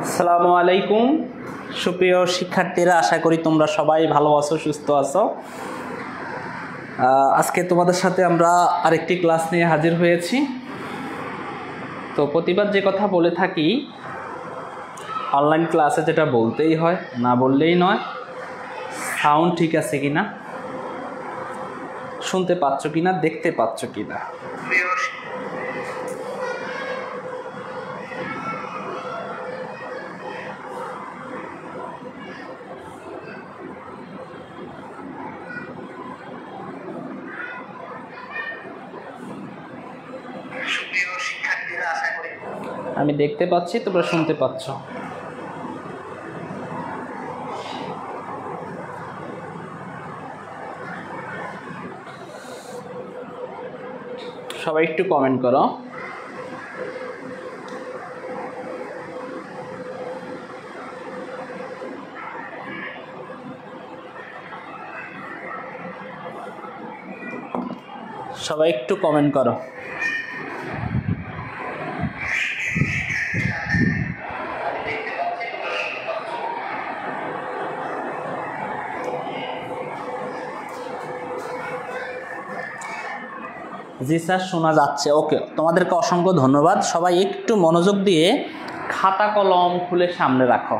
আসসালামু আলাইকুম সুপ্রিয় শিক্ষার্থীরা, আশা করি তোমরা সবাই ভালো আছো, সুস্থ আছো। আজকে তোমাদের সাথে আমরা আরেকটি ক্লাস নিয়ে হাজির হয়েছি। তো প্রতিবার যে কথা বলে থাকি, অনলাইন ক্লাসে যেটা বলতেই হয়, না বললেই নয়। সাউন্ড ঠিক আছে কিনা, শুনতে পাচ্ছ কিনা, দেখতে পাচ্ছ কিনা। আমি দেখতে পাচ্ছি, তোমরা শুনতে পাচ্ছ। সবাই একটু কমেন্ট করো। সবাই একটু কমেন্ট করো। জি স্যার, শোনা যাচ্ছে। ওকে, তোমাদেরকে অসংখ্য ধন্যবাদ। সবাই একটু মনোযোগ দিয়ে খাতা কলম খুলে সামনে রাখো।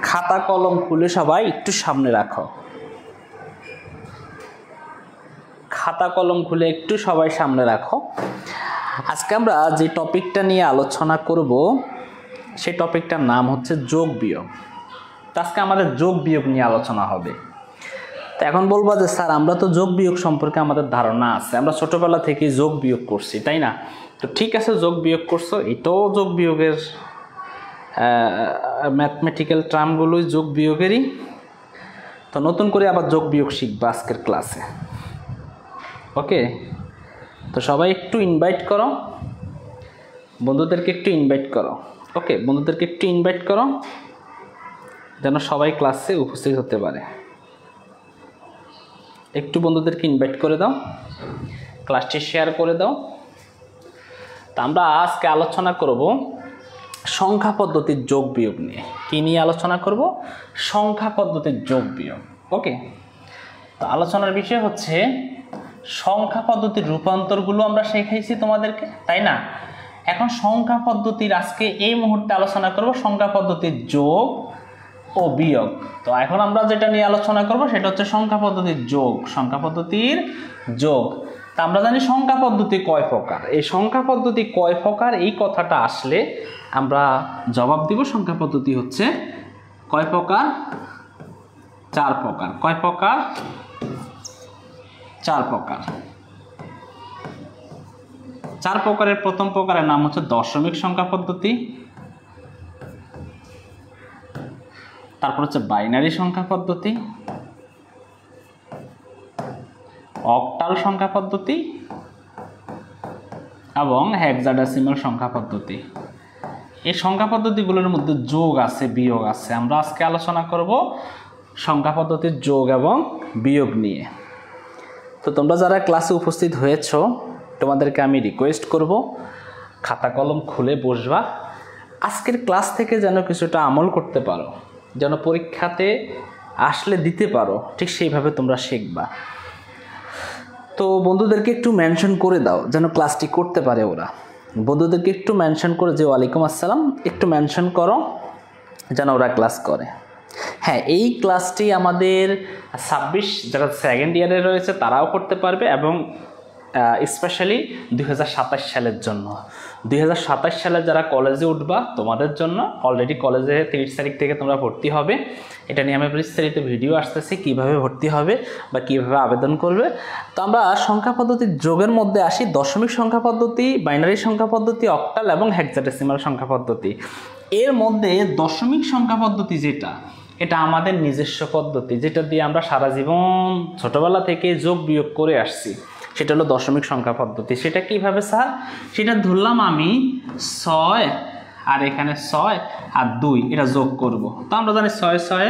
খাতা কলম খুলে সবাই একটু সামনে রাখো। খাতা কলম খুলে একটু সবাই সামনে রাখো। আজকে আমরা যে টপিকটা নিয়ে আলোচনা করব, সেই টপিকটার নাম হচ্ছে যোগ বিয়োগ। আজকে আমাদের যোগ বিয়োগ নিয়ে আলোচনা হবে। তো এখন বলবো যে স্যার, আমরা তো যোগ বিয়োগ সম্পর্কে আমাদের ধারণা আছে, আমরা ছোটবেলা থেকে যোগ বিয়োগ করছি, তাই না? তো ঠিক আছে, যোগ বিয়োগ করছো, এটাও যোগ বিয়োগের ম্যাথমেটিক্যাল টার্মগুলোই যোগ বিয়োগেরই। তো নতুন করে আবার যোগ বিয়োগ শিখবো আজকের ক্লাসে। ওকে, তো সবাই একটু ইনভাইট করো, বন্ধুদেরকে একটু ইনভাইট করো। ওকে, বন্ধুদেরকে একটু ইনভাইট করো যেন সবাই ক্লাসে উপস্থিত হতে পারে। একটু বন্ধুদেরকে ইনভাইট করে দাও, ক্লাসটি শেয়ার করে দাও। তা আমরা আজকে আলোচনা করব সংখ্যা পদ্ধতির যোগ বিয়োগ নিয়ে। কি নিয়ে আলোচনা করব? সংখ্যা পদ্ধতির যোগ বিয়োগ। ওকে, তো আলোচনার বিষয় হচ্ছে সংখ্যা পদ্ধতির রূপান্তরগুলো আমরা শিখাইছি তোমাদেরকে, তাই না? এখন সংখ্যা পদ্ধতির আজকে এই মুহূর্তে আলোচনা করব সংখ্যা পদ্ধতির যোগ ও বিয়োগ। তো এখন আমরা যেটা নিয়ে আলোচনা করব সেটা হচ্ছে সংখ্যা পদ্ধতির যোগ। সংখ্যা পদ্ধতির যোগ। তা আমরা জানি সংখ্যা পদ্ধতি কয় প্রকার। এই সংখ্যা পদ্ধতি কয় প্রকার, এই কথাটা আসলে আমরা জবাব দিব সংখ্যা পদ্ধতি হচ্ছে কয় প্রকার? 4 প্রকার। কয় প্রকার? 4 প্রকার। 4 প্রকারের প্রথম প্রকারের নাম হচ্ছে দশমিক সংখ্যা পদ্ধতি, তারপর হচ্ছে বাইনারি সংখ্যা পদ্ধতি, অক্টাল সংখ্যা পদ্ধতি এবং হেক্সাডেসিমাল সংখ্যা পদ্ধতি। এই সংখ্যা পদ্ধতিগুলোর মধ্যে যোগ আছে, বিয়োগ আছে। আমরা আজকে আলোচনা করব সংখ্যা পদ্ধতির যোগ এবং বিয়োগ নিয়ে। তো তোমরা যারা ক্লাসে উপস্থিত হয়েছ, তোমাদেরকে আমি রিকোয়েস্ট করব খাতা কলম খুলে বসবা। আজকের ক্লাস থেকে যেন কিছুটা আমল করতে পারো, যেন পরীক্ষাতে আসলে দিতে পারো, ঠিক সেইভাবে তোমরা শিখবা। তো বন্ধুদেরকে একটু মেনশন করে দাও যেন ক্লাসটি করতে পারে ওরা। বন্ধুদেরকে একটু মেনশন করে যে ওয়ালাইকুম আসসালাম একটু মেনশন করো যেন ওরা ক্লাস করে। হ্যাঁ, এই ক্লাসটি আমাদের 26 যারা সেকেন্ড ইয়ারে রয়েছে তারাও করতে পারবে এবং স্পেশালি 2027 সালের জন্য। 2027 সালে যারা কলেজে উঠবা তোমাদের জন্য, অলরেডি কলেজে 30 তারিখ থেকে তোমরা ভর্তি হবে। এটা নিয়ে আমি বিস্তারিত ভিডিও আসতেছে কিভাবে ভর্তি হবে বা কিভাবে আবেদন করবে। তো আমরা সংখ্যা পদ্ধতির যোগের মধ্যে আসি। দশমিক সংখ্যা পদ্ধতি, বাইনারি সংখ্যা পদ্ধতি, অক্টাল এবং হেক্সাডেসিমাল সংখ্যা পদ্ধতি। এর মধ্যে দশমিক সংখ্যা পদ্ধতি যেটা, এটা আমাদের নিজস্ব পদ্ধতি, যেটা দিয়ে আমরা সারা জীবন ছোটবেলা থেকে যোগ বিয়োগ করে আসছি। সেটা হলো দশমিক সংখ্যা পদ্ধতি। সেটা কিভাবে স্যার? সেটা ধরলাম আমি 6 আর এখানে 6 আর 2 এটা যোগ করব। তো আমরা জানি 6 6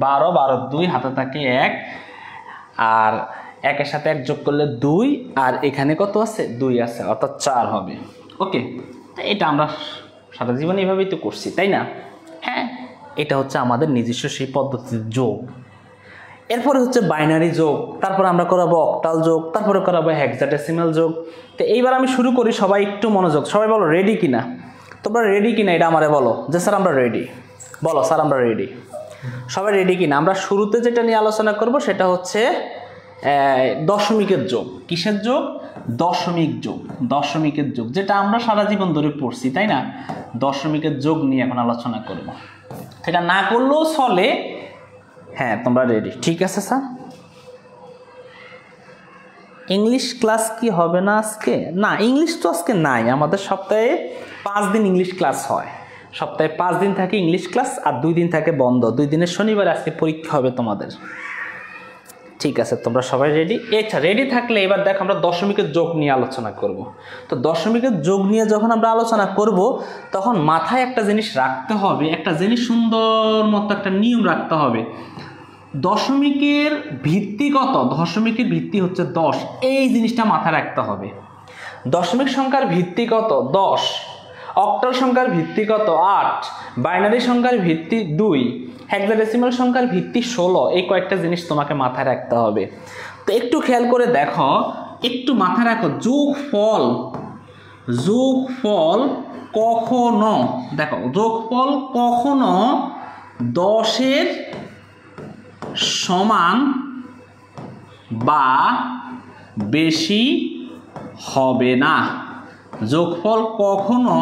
12, 12 2 হাতে থাকে 1, আর 1 সাথে 1 যোগ করলে 2, আর এখানে কত আছে? 2 আছে, অর্থাৎ 4 হবে। ওকে, এটা আমরা সারা জীবন এইভাবেই তো করছি, তাই না? হ্যাঁ, এটা হচ্ছে আমাদের নিজস্ব সেই পদ্ধতির যোগ। এরপরে হচ্ছে বাইনারি যোগ, তারপর আমরা করাবো অক্টাল যোগ, তারপরে করাবো হেক্সাডেসিমাল যোগ। তো এইবার আমি শুরু করি, সবাই একটু মনোযোগ, সবাই বলো রেডি কিনা, তোমরা রেডি কিনা এটা আমারে বলো যে স্যার আমরা রেডি, বলো স্যার আমরা রেডি, সবাই রেডি কিনা। আমরা শুরুতে যেটা নিয়ে আলোচনা করব সেটা হচ্ছে দশমিকের যোগ। কিসের যোগ? দশমিক যোগ। দশমিকের যোগ যেটা আমরা সারা জীবন ধরে পড়ছি, তাই না? দশমিকের যোগ নিয়ে এখন আলোচনা করব। সেটা না করলেও চলে। হ্যাঁ, তোমরা রেডি? ঠিক আছে স্যার। ইংলিশ ক্লাস কি হবে না আজকে? না, ইংলিশ তো আজকে নাই। আমাদের সপ্তাহে 5 দিন ইংলিশ ক্লাস হয়। সপ্তাহে 5 দিন থাকে ইংলিশ ক্লাস, আর 2 দিন থাকে বন্ধ। 2 দিনের শনিবার আজকে পরীক্ষা হবে তোমাদের। ঠিক আছে, তোমরা সবাই রেডি? আচ্ছা, রেডি থাকলে এবার দেখো আমরা দশমিকের যোগ নিয়ে আলোচনা করব। তো দশমিকের যোগ নিয়ে যখন আমরা আলোচনা করব তখন মাথায় একটা জিনিস রাখতে হবে, একটা জিনিস সুন্দর মতো একটা নিয়ম রাখতে হবে। দশমিকের ভিত্তি কত? দশমিকের ভিত্তি হচ্ছে 10। এই জিনিসটা মাথায় রাখতে হবে। দশমিক সংখ্যার ভিত্তি কত? 10। অক্টাল সংখ্যার ভিত্তি কত? 8। বাইনারি সংখ্যার ভিত্তি 2। হেক্সাডেসিমাল সংখ্যার ভিত্তি 16। এই কয়েকটা জিনিস তোমাকে মাথায় রাখতে হবে। তো একটু খেয়াল করে দেখো, একটু মাথায় রাখো, যোগফল কখনো, দেখো যোগফল কখনো 10-এর সমান বা বেশি হবে না। যোগফল কখনো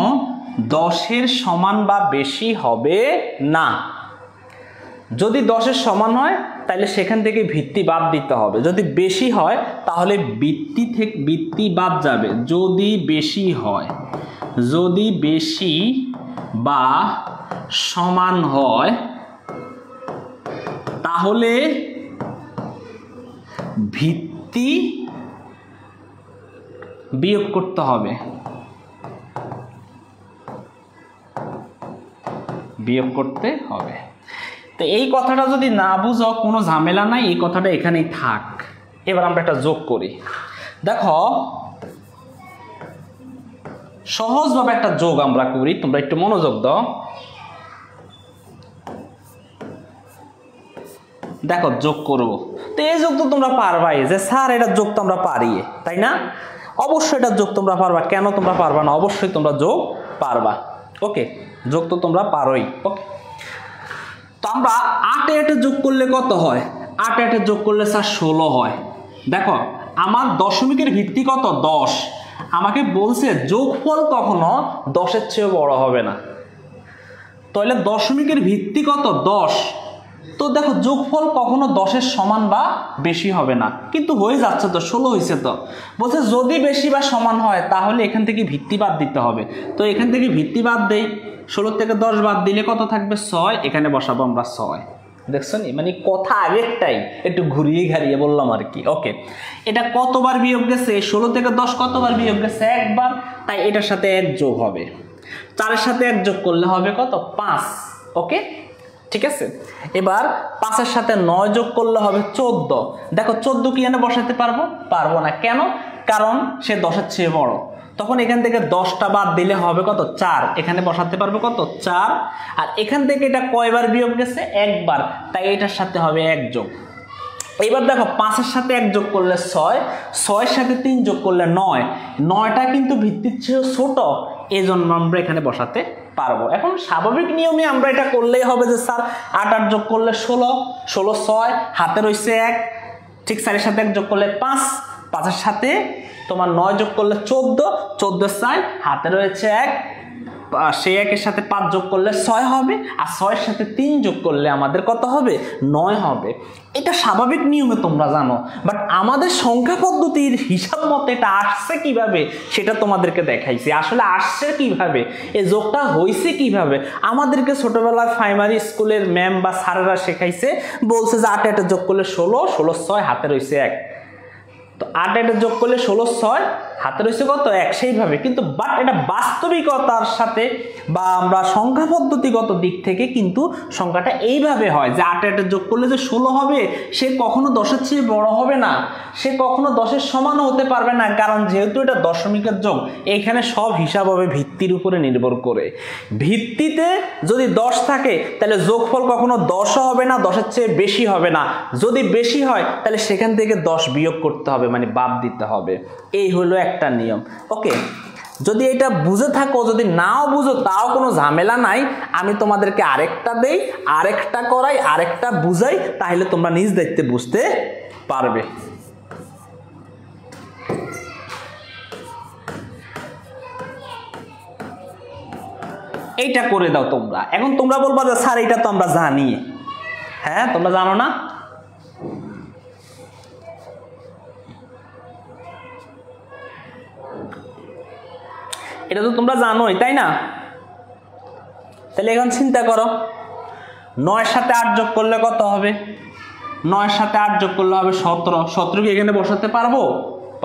10-এর সমান বা বেশি হবে না। যদি 10-এর সমান হয় তাহলে সেখান থেকে ভিত্তি বাদ দিতে হবে। যদি বেশি হয় তাহলে ভিত্তি বাদ যাবে। যদি বেশি হয়, যদি বেশি বা সমান হয় তাহলে ভিত্তি বিয়োগ করতে হবে। বিয়োগ করতে হবে। তো এই কথাটা যদি না বুঝো কোনো ঝামেলা নাই, এই কথাটা এখানেই থাক। এবার আমরা একটা যোগ করি। দেখো সহজভাবে একটা যোগ আমরা করি, তোমরা একটু মনোযোগ দাও। দেখো যোগ করব। তো এই যোগ তো তোমরা পারবাই, যে স্যার এটা যোগ তো আমরা পারি, তাই না? অবশ্যই এটা যোগ তোমরা পারবা। কেন তোমরা পারবা না? অবশ্যই তোমরা যোগ পারবা। ওকে, যোগ তো তোমরা পারোই। ওকে, তো আমরা 8 যোগ করলে কত হয়? 8 যোগ করলে স্যার 16 হয়। দেখো আমার দশমিকের ভিত্তি কত? 10। আমাকে বলছে যোগফল কখনো 10-এর চেয়ে বড় হবে না। তাহলে দশমিকের ভিত্তি কত? 10। তো দেখো যোগফল কখনো 10-এর সমান বা বেশি হবে না, কিন্তু হয়ে যাচ্ছে তো, 16 হয়েছে। তো বলছে যদি বেশি বা সমান হয় তাহলে এখান থেকে ভিত্তি বাদ দিতে হবে। তো এখান থেকে ভিত্তি বাদ দেই, 16 থেকে 10 বাদ দিলে কত থাকবে? 6। এখানে বসাবো আমরা 6। দেখছো নি, মানে কথা আগেরটাই একটু ঘুরিয়ে ঘাড়িয়ে বললাম আর কি। ওকে, এটা কতবার বিয়োগ গেছে? 16 থেকে 10 কতবার বিয়োগ গেছে? একবার। তাই এটার সাথে 1 যোগ হবে। 4-এর সাথে 1 যোগ করলে হবে কত? 5। ওকে, ঠিক আছে। এবার 5-এর সাথে 9 যোগ করলে হবে 14। দেখো 14 কি এনে বসাতে পারবো? পারবো না। কেন? কারণ সে 10-এর চেয়ে বড়। তখন এখান থেকে 10টা বাদ দিলে হবে কত? 4। এখানে বসাতে পারবো কত? 4। আর এখান থেকে এটা কয়বার বিয়োগ গেছে? একবার। তাই এটার সাথে হবে 1 যোগ। এবার দেখো 5-এর সাথে 1 যোগ করলে 6, 6-এর সাথে 3 যোগ করলে 9। 9টা কিন্তু ভিত্তির চেয়ে ছোট, এই জন্য আমরা এখানে বসাতে পারবো। এখন স্বাভাবিক নিয়মে আমরা এটা করলেই হবে যে স্যার 8 যোগ করলে 16, 16 6, হাতে রয়েছে 1। ঠিক 4-এর সাথে 1 যোগ করলে 5, 5-এর সাথে তোমার 9 যোগ করলে 14, 14 4, হাতে রয়েছে 1। সেই 1-এর সাথে 5 যোগ করলে 6 হবে, আর 6-এর সাথে 3 যোগ করলে আমাদের কত হবে? 9 হবে। এটা স্বাভাবিক নিয়মে তোমরা জানো, বাট আমাদের সংখ্যা পদ্ধতির হিসাব মতে এটা আসছে কিভাবে সেটা তোমাদেরকে দেখাইছি। আসলে আসছে কিভাবে, এই যোগটা হয়েছে কিভাবে, আমাদেরকে ছোটবেলার প্রাইমারি স্কুলের ম্যাম বা স্যারেরা শেখাইছে। বলছে যে 8 যোগ করলে 16, 16 6, হাতে রয়েছে 1। তো 8 যোগ করলে 16 6, হাতে রয়েছে কত? 1। সেইভাবে কিন্তু বাট এটা বাস্তবিকতার সাথে বা আমরা সংখ্যা পদ্ধতিগত দিক থেকে কিন্তু সংখ্যাটা এইভাবে হয় যে 8 8 যোগ করলে যে 16 হবে, সে কখনো 10-এর চেয়ে বড় হবে না, সে কখনো 10-এর সমানও হতে পারবে না, কারণ যেহেতু এটা দশমিকের যোগ এখানে সব হিসাব হবে ভিত্তির উপরে নির্ভর করে। ভিত্তিতে যদি 10 থাকে তাহলে যোগফল কখনো 10ও হবে না, 10-এর চেয়ে বেশি হবে না, যদি বেশি হয় তাহলে সেখান থেকে 10 বিয়োগ করতে হবে, মানে বাদ দিতে হবে। এই হলো একটা নিয়ম। ওকে, যদি এটা বুঝে থাকো, যদি নাও বুঝো তাও কোনো ঝামেলা নাই, আমি তোমাদেরকে আরেকটা দেই, আরেকটা করাই, আরেকটা বুঝাই, তাহলে তোমরা নিজ দায়িত্বে বুঝতে পারবে। এইটা করে দাও তোমরা। এখন তোমরা বলবা যে স্যার এটা তো আমরা জানি। হ্যাঁ, তোমরা জানো না? এটা তো তোমরা জানোই, তাই না? তাহলে এখন চিন্তা করো, 9-এর সাথে 8 যোগ করলে কত হবে? 9-এর সাথে 8 যোগ করলে হবে 17। 17 কি এখানে বসাতে পারবো?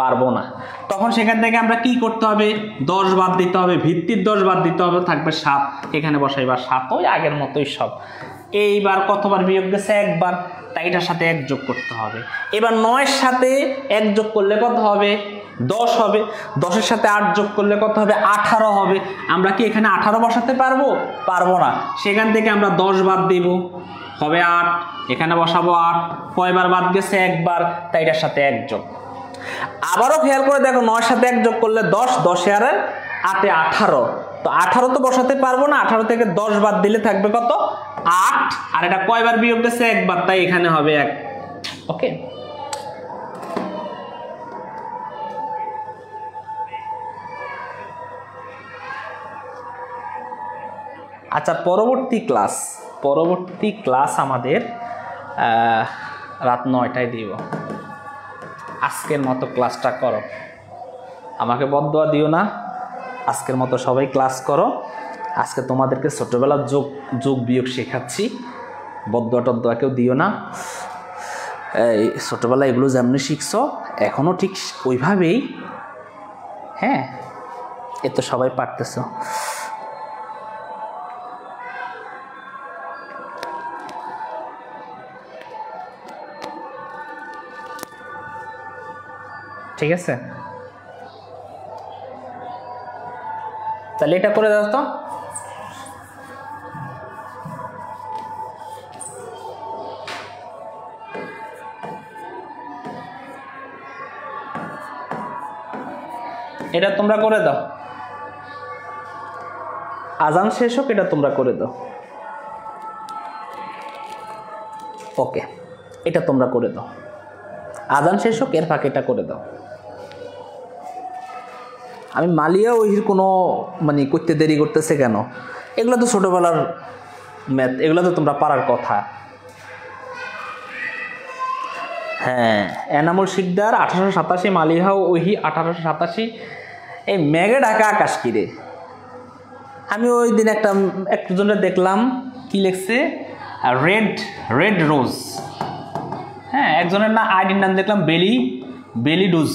পারবো না। তখন সেখান থেকে আমরা কি করতে হবে? 10 বাদ দিতে হবে, ভিত্তির 10 বাদ দিতে হবে, থাকবে 7। এখানে বসাইবার 7, ওই আগের মতোই সব। এইবার কতবার বিয়োগ গেছে? একবার, তাই এটার সাথে 1 যোগ করতে হবে। এবার 9-এর সাথে 1 যোগ করলে কত হবে? 10 হবে। 10-এর সাথে 8 যোগ করলে কত হবে? 18 হবে। আমরা কি এখানে 18 বসাতে পারবো? পারবো না। সেখান থেকে আমরা 10 বাদ দিব, হবে 8। এখানে বসাবো 8। কয়বার বাদ গেছে? একবার, তাই এটার সাথে 1 যোগ। আবারও খেয়াল করে দেখো, 9-এর সাথে 1 যোগ করলে 10, 10 আর 8 18। তো 18 তো বসাতে পারবো না, 18 থেকে 10 বাদ দিলে থাকবে কত? 8। আর এটা কয়বার বিয়োগ গেছে? একবার, তাই এখানে হবে 1। ওকে, আচ্ছা, পরবর্তী ক্লাস আমাদের রাত 9টায় দিব। আজকের মতো ক্লাসটা করো, আমাকে বদদোয়া দিও না, আজকের মতো সবাই ক্লাস করো। আজকে তোমাদেরকে ছোটবেলার যোগ বিয়োগ শেখাচ্ছি, বদদোয়া টদদোয়া কেউ দিও না। এই ছোটবেলায় এগুলো যেমনি শিখছো এখনও ঠিক ওইভাবেই, হ্যাঁ, এ তো সবাই পারতেছো। ঠিক আছে, তাহলে এটা করে দাও তো। এটা তোমরা করে দাও, আজান শেষ হোক, এটা তোমরা করে দাও। ওকে, এটা তোমরা করে দাও, আজান শেষ হোক, এর ফাঁকে এটা করে দাও। আমি মালিয়া ওহির কোনো মানে করতে দেরি করতেছে কেন? এগুলো তো ছোটোবেলার ম্যাথ, এগুলো তো তোমরা পারার কথা। হ্যাঁ, এনামুল শিকদার 1887, মালিহা ওহি 1887। এই মেঘে ঢাকা আকাশ কিরে। আমি ওই দিন একজনের দেখলাম কি লিখছে, রেড রোজ। হ্যাঁ, একজনের না আইডির নাম দেখলাম বেলি ডুজ।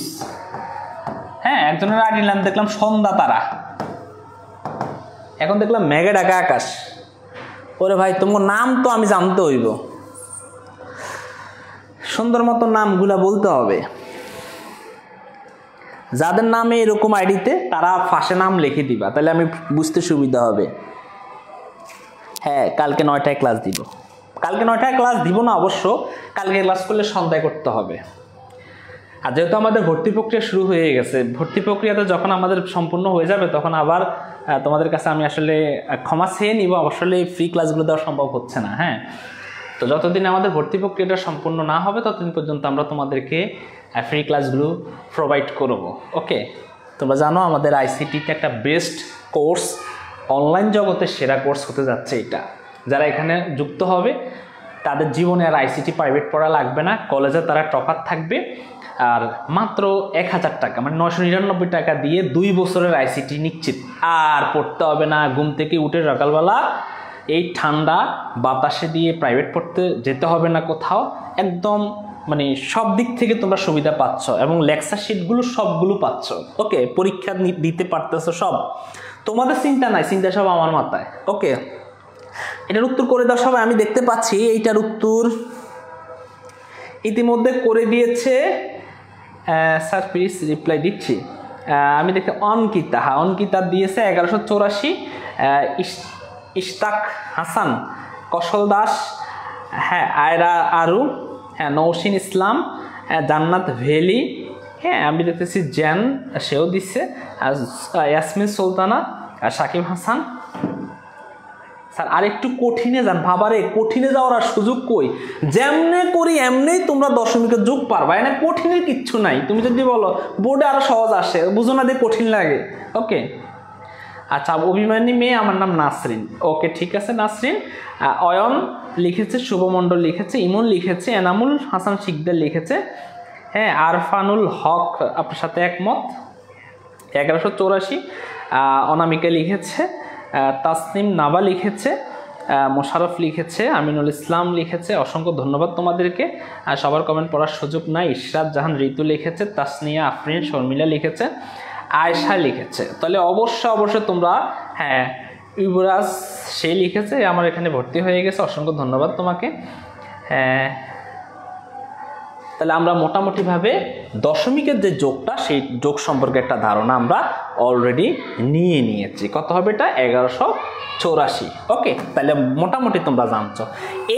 হ্যাঁ, একজনের আইডির নাম দেখলাম সন্ধ্যা তারা। এখন দেখলাম মেঘে ঢাকা আকাশ। ওরে ভাই, তোমার নাম তো আমি জানতে হইব, সুন্দর মতো নামগুলা বলতে হবে। যাদের নামে এরকম আইডিতে, তারা ফাঁসে নাম লিখে দিবা, তাহলে আমি বুঝতে সুবিধা হবে। হ্যাঁ, কালকে 9টায় ক্লাস দিব। কালকে 9টায় ক্লাস দিব না অবশ্য, কালকে ক্লাস করলে সন্ধ্যায় করতে হবে। আর যেহেতু আমাদের ভর্তি প্রক্রিয়া শুরু হয়ে গেছে, ভর্তি প্রক্রিয়াতে যখন আমাদের সম্পূর্ণ হয়ে যাবে তখন আবার তোমাদের কাছে আমি আসলে ক্ষমা চেয়ে নিব। আসলে ফ্রি ক্লাসগুলো দেওয়া সম্ভব হচ্ছে না। হ্যাঁ, তো যতদিন আমাদের ভর্তি প্রক্রিয়াটা সম্পূর্ণ না হবে ততদিন পর্যন্ত আমরা তোমাদেরকে ফ্রি ক্লাসগুলো প্রোভাইড করব। ওকে, তোমরা জানো আমাদের আইসিটিতে একটা বেস্ট কোর্স, অনলাইন জগতের সেরা কোর্স হতে যাচ্ছে এটা। যারা এখানে যুক্ত হবে তাদের জীবনে আর আইসিটি প্রাইভেট পড়া লাগবে না, কলেজে তারা টপার থাকবে। আর মাত্র 1000 টাকা, মানে 999 টাকা দিয়ে 2 বছরের আইসিটি নিশ্চিত। আর পড়তে হবে না, ঘুম থেকে উঠে সকালবেলা এই ঠান্ডা বাতাসে দিয়ে প্রাইভেট পড়তে যেতে হবে না কোথাও। একদম মানে সব দিক থেকে তোমরা সুবিধা পাচ্ছ এবং লেকচার শিটগুলো সবগুলো পাচ্ছ। ওকে, পরীক্ষা দিতে পারতেছো সব। তোমাদের চিন্তা নাই, চিন্তা সব আমার মাথায়। ওকে, এটার উত্তর করে দাও সবাই। আমি দেখতে পাচ্ছি এইটার উত্তর ইতিমধ্যে করে দিয়েছে স্যার, প্লিজ রিপ্লাই দিচ্ছি। আমি দেখতে অঙ্কিতা, হ্যাঁ অঙ্কিতা দিয়েছে 1184। ইশতাক হাসান, কৌশল দাস, হ্যাঁ আয়রা আরু, হ্যাঁ নৌসিন ইসলাম, জান্নাত ভেলি, হ্যাঁ আমি দেখতেছি জ্যান সেও দিচ্ছে, ইয়াসমিন সুলতানা, সাকিব হাসান। স্যার আর একটু কঠিনে যান, ভাবারে কঠিনে যাওয়ার আর সুযোগ কই, যেমনে করি এমনি তোমরা দশমিকের যোগ পারবা, এনে কঠিনের কিচ্ছু নাই। তুমি যদি বলো বোর্ডে আরো সহজ আসে, বুঝো না দিয়ে কঠিন লাগে। ওকে আচ্ছা, অভিমানী মেয়ে, আমার নাম নাসরিন। ওকে ঠিক আছে নাসরিন। অয়ন লিখেছে, শুভমণ্ডল লিখেছে, ইমন লিখেছে, এনামুল হাসান শিকদার লিখেছে, হ্যাঁ আরফানুল হক আপনার সাথে একমত 1184। অনামিকা লিখেছে, তাসনিম নাবা লিখেছে, মোশারফ লিখেছে, আমিনুল ইসলাম লিখেছে। অসংখ্য ধন্যবাদ তোমাদেরকে। সবার কমেন্ট পড়ার সুযোগ নাই। ইশরাত জাহান ঋতু লিখেছে, তাসনিয়া আফরিন, শর্মিলা লিখেছে, আয়েশা লিখেছে। তাহলে অবশ্যই তোমরা, হ্যাঁ ইউবরাজ সে লিখেছে, আমার এখানে ভর্তি হয়ে গেছে। অসংখ্য ধন্যবাদ তোমাকে। হ্যাঁ তাহলে আমরা মোটামুটিভাবে দশমিকের যে যোগটা, সেই যোগ সম্পর্কে একটা ধারণা আমরা অলরেডি নিয়ে নিয়েছি। কত হবে এটা? 1184। ওকে, তাহলে মোটামুটি তোমরা জানছো।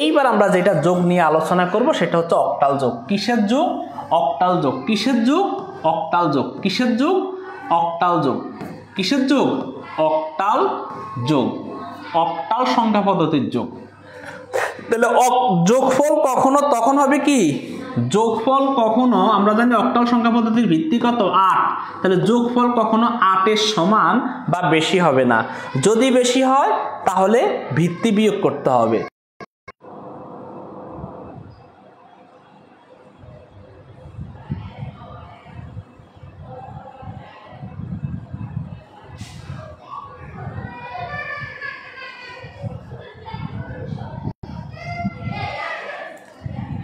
এইবার আমরা যেটা যোগ নিয়ে আলোচনা করব সেটা হচ্ছে অক্টাল যোগ। কিসের যোগ? অক্টাল যোগ। কিসের যোগ? অক্টাল যোগ। কিসের যোগ? অক্টাল যোগ। কিসের যোগ? অক্টাল যোগ। অক্টাল সংখ্যা পদ্ধতির যোগ। তাহলে যোগফল কখনো তখন হবে কি? যোগফল কখনো, আমরা জানি অক্টাল সংখ্যা পদ্ধতির ভিত্তি কত? 8। তাহলে যোগফল কখনো 8-এর সমান বা বেশি হবে না। যদি বেশি হয় তাহলে ভিত্তি বিয়োগ করতে হবে।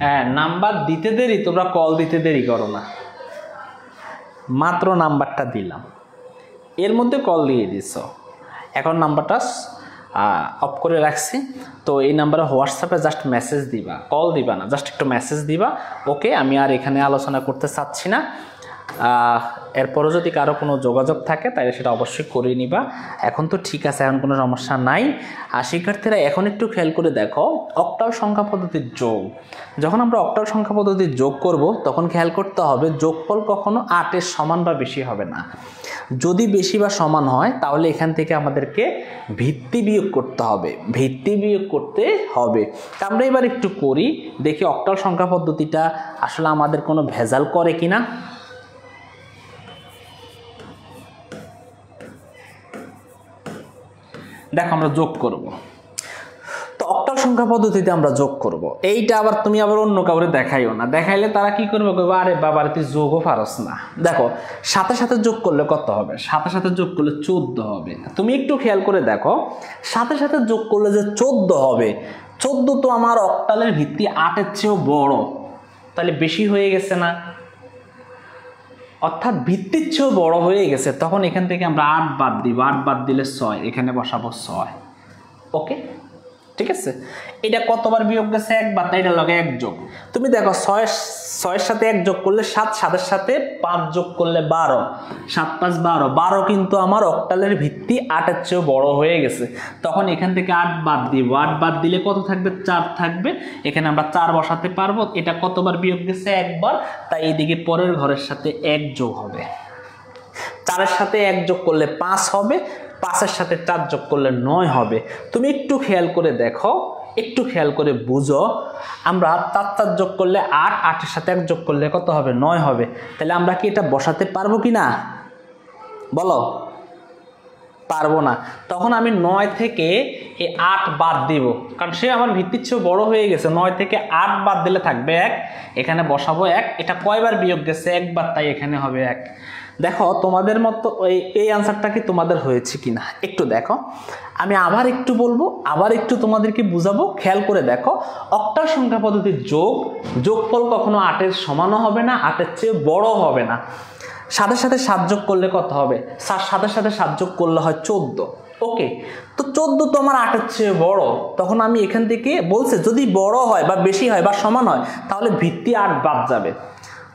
হ্যাঁ নাম্বার দিতে দেরি, তোমরা কল দিতে দেরি করো না। মাত্র নাম্বারটা দিলাম, এর মধ্যে কল দিয়ে দিছ। এখন নাম্বারটা অফ করে রাখছি। তো এই নাম্বারে হোয়াটসঅ্যাপে জাস্ট মেসেজ দিবা, কল দিবা না, জাস্ট একটু মেসেজ দিবা। ওকে, আমি আর এখানে আলোচনা করতে চাচ্ছি না। এরপরও যদি কারো কোনো যোগাযোগ থাকে তাহলে সেটা অবশ্যই করে নিবা। এখন তো ঠিক আছে, এখন কোনো সমস্যা নাই। আর শিক্ষার্থীরা এখন একটু খেয়াল করে দেখো, অক্টাল সংখ্যা পদ্ধতির যোগ, যখন আমরা অক্টাল সংখ্যা পদ্ধতির যোগ করব তখন খেয়াল করতে হবে যোগফল কখনো 8-এর সমান বা বেশি হবে না। যদি বেশি বা সমান হয় তাহলে এখান থেকে আমাদেরকে ভিত্তি বিয়োগ করতে হবে। ভিত্তি বিয়োগ করতে হবে। আমরা এবার একটু করি, দেখি অক্টাল সংখ্যা পদ্ধতিটা আসলে আমাদের কোনো ভেজাল করে কিনা। দেখো আমরা যোগ করব, তো অক্টাল সংখ্যা পদ্ধতিতে আমরা যোগ করব। এইটা আবার তুমি আবার অন্য কাউরে দেখাইও না, দেখাইলে তারা কি করবে, কইবে আরে বাবা তুই যোগও পারস না। দেখো সাথে সাথে যোগ করলে কত হবে? সাথে সাথে যোগ করলে 14 হবে। তুমি একটু খেয়াল করে দেখো, সাথে সাথে যোগ করলে যে 14 হবে, 14 তো আমার অক্টালের ভিত্তি 8-এর চেয়েও বড়, তাহলে বেশি হয়ে গেছে না? অর্থাৎ ভিত্তির চেয়েও বড় হয়ে গেছে। তখন এখান থেকে আমরা 8 বাদ দিব, 8 বাদ দিলে 6, এখানে বসাবো 6। ওকে ঠিক আছে, এটা কতবার বিয়োগ গেছে? একবার, তাই এটা লগে 1 যোগ। তুমি দেখো 6-এর সাথে 1 যোগ করলে 7, 7-এর সাথে 5 যোগ করলে 12, 7 5 12, 12 কিন্তু আমার অক্টালের ভিত্তি 8-এর চেয়েও বড় হয়ে গেছে। তখন এখান থেকে 8 বাদ দিব, 8 বাদ দিলে কত থাকবে? 4 থাকবে। এখানে আমরা 4 বসাতে পারবো। এটা কতবার বিয়োগ গেছে? একবার, তাই এইদিকে পরের ঘরের সাথে 1 যোগ হবে। 4-এর সাথে 1 যোগ করলে 5 হবে, 5-এর সাথে 4 যোগ করলে 9 হবে। তুমি একটু খেয়াল করে দেখো, একটু খেয়াল করে বুঝো, আমরা 4 যোগ করলে 8, 8-এর সাথে 1 যোগ করলে কত হবে? 9 হবে। তাহলে আমরা কি এটা বসাতে পারবো কি না? বলো, পারবো না। তখন আমি 9 থেকে এই 8 বাদ দিব, কারণ সে আমার ভিত্তির চেয়ে বড় হয়ে গেছে। 9 থেকে 8 বাদ দিলে থাকবে 1, এখানে বসাবো 1। এটা কয়বার বিয়োগ গেছে? একবার, তাই এখানে হবে 1। দেখো তোমাদের মতো এই আনসারটা কি তোমাদের হয়েছে কিনা একটু দেখো। আমি আবার একটু বলবো, আবার একটু তোমাদেরকে বুঝাবো। খেয়াল করে দেখো, অক্টাল সংখ্যা পদ্ধতির যোগফল কখনো 8-এর সমানও হবে না, 8-এর চেয়ে বড় হবে না। সাথে সাথে 7 যোগ করলে কত হবে? সাথে সাথে 7 যোগ করলে হয় 14। ওকে, তো 14 তো আমার 8-এর চেয়ে বড়, তখন আমি এখান থেকে বলছে যদি বড় হয় বা বেশি হয় বা সমান হয় তাহলে ভিত্তি 8 বাদ যাবে।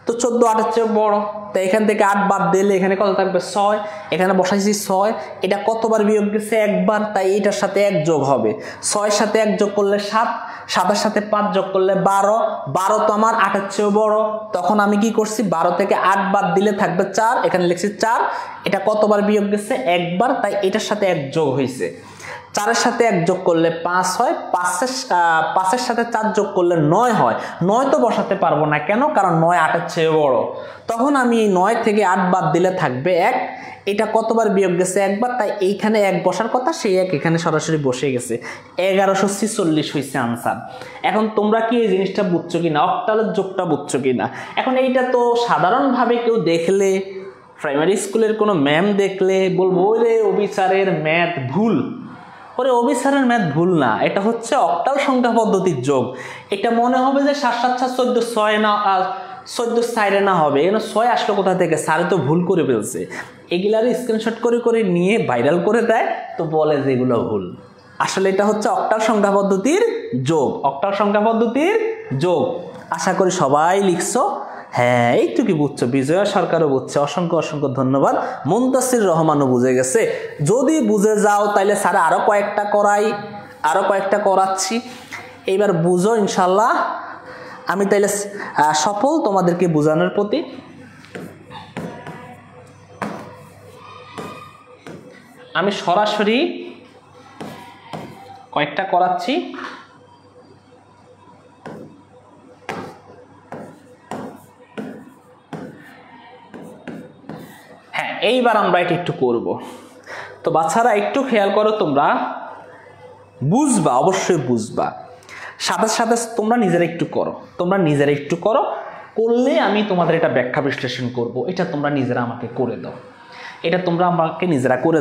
তো 14 8-এর চেয়ে বড়, তো এখান থেকে 8 বাদ দিলে এখানে কত থাকবে? 6। এখানে বসাইছি 6, এটা কতবার বিয়োগ গেছে? একবার, তাই এটার সাথে 1 যোগ হবে। 6-এর সাথে 1 যোগ করলে 7, 7-এর সাথে 5 যোগ করলে 12, 12 তো আমার 8-এর চেয়ে বড়, তখন আমি কি করছি? 12 থেকে 8 বাদ দিলে থাকবে 4, এখানে লিখছি 4, এটা কতবার বিয়োগ গেছে? একবার, তাই এটার সাথে 1 যোগ হয়েছে। 4-এর সাথে 1 যোগ করলে 5 হয়, 5-এর সাথে 4 যোগ করলে 9 হয়। 9 তো বসাতে পারবো না, কেন? কারণ 9 8-এর চেয়ে বড়, তখন আমি 9 থেকে 8 বাদ দিলে থাকবে 1, এটা কতবার বিয়োগ গেছে? একবার, তাই এইখানে 1 বসার কথা, সেই 1 এখানে সরাসরি বসে গেছে। 1146 হয়েছে আনসার। এখন তোমরা কি এই জিনিসটা বুঝছো কিনা, অক্টালের যোগটা বুঝছো কিনা? এখন এইটা তো সাধারণভাবে কেউ দেখলে, প্রাইমারি স্কুলের কোনো ম্যাম দেখলে বলবো ওরে অবিচারের ম্যাথ ভুল। ওরে অবিচারের ম্যাথ ভুল না, এটা হচ্ছে অক্টাল সংখ্যা পদ্ধতির যোগ। এটা মনে হবে যে 7 7 7 14 6 না 14 সাইডে না হবে, এখানে 6 আসলো কোথা থেকে? স্যারে তো ভুল করে ফেলছে। এগুলার স্ক্রিনশট করে করে নিয়ে ভাইরাল করে দেয়, তো বলে যে এগুলো ভুল। আসলে এটা হচ্ছে অক্টাল সংখ্যা পদ্ধতির যোগ, অক্টাল সংখ্যা পদ্ধতির যোগ। আশা করি সবাই লিখছো। হ্যাঁ, এইটুকু বুঝছো, বিজয়া সরকারও বুঝছে, অসংখ্য অসংখ্য ধন্যবাদ। মুনতাসির রহমানও বুঝে গেছে। যদি বুঝে যাও তাইলে স্যার আরো কয়েকটা করাচ্ছি, এইবার বুঝো ইনশাল্লাহ। আমি তাইলে সফল তোমাদেরকে বোঝানোর প্রতি। আমি সরাসরি কয়েকটা করাচ্ছি। হ্যাঁ, এইবার আমরা এটা একটু করব। তো বাচ্চারা একটু খেয়াল করো, তোমরা বুঝবা, অবশ্যই বুঝবা, সাথে সাথে তোমরা নিজেরা একটু করো, করলে আমি তোমাদের এটা ব্যাখ্যা বিশ্লেষণ করব। এটা তোমরা নিজেরা আমাকে করে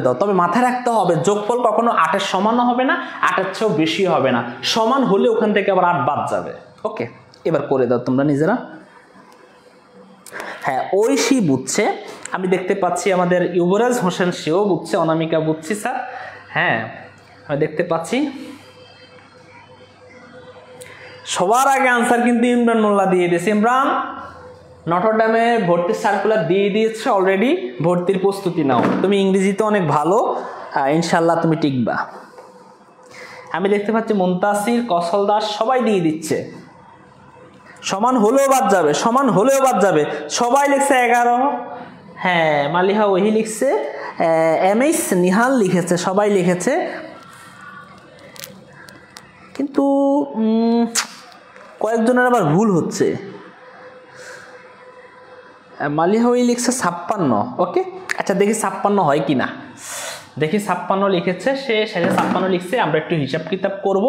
দাও, তবে মাথায় রাখতে হবে যোগফল কখনো 8-এর সমানও হবে না, 8-এর চেয়েও বেশি হবে না। সমান হলে ওখান থেকে আবার 8 বাদ যাবে। ওকে, এবার করে দাও তোমরা নিজেরা। হ্যাঁ, ঐশী বুঝছে, আমি দেখতে পাচ্ছি আমাদের ইউবরাজ হোসেন সেও বুঝছে, অনামিকা বুঝছি স্যার। হ্যাঁ, আমি দেখতে পাচ্ছি। সবার আগে আনসার কিন্তু ইমরান মোল্লা দিয়ে দিয়েছে। ইমরান, নটরডেমে ভর্তির সার্কুলার দিয়ে দিয়েছে অলরেডি, ভর্তির প্রস্তুতি নাও। তুমি ইংরেজিতে অনেক ভালো, ইনশাল্লাহ তুমি টিকবা। আমি দেখতে পাচ্ছি মুনতাসির, কসল দাস সবাই দিয়ে দিচ্ছে। সমান হলেও বাদ যাবে, সবাই লিখছে 11। হ্যাঁ, মালিহা ওহি লিখছে, এমএস নিহাল লিখেছে, সবাই লিখেছে। কিন্তু কয়েকজনের আবার ভুল হচ্ছে। মালিহা ওহি লিখছে 56। ওকে, আচ্ছা দেখি 56 হয় কিনা, দেখি 56 লিখেছে সে, 56 লিখছে। আমরা একটু হিসাব কিতাব করব,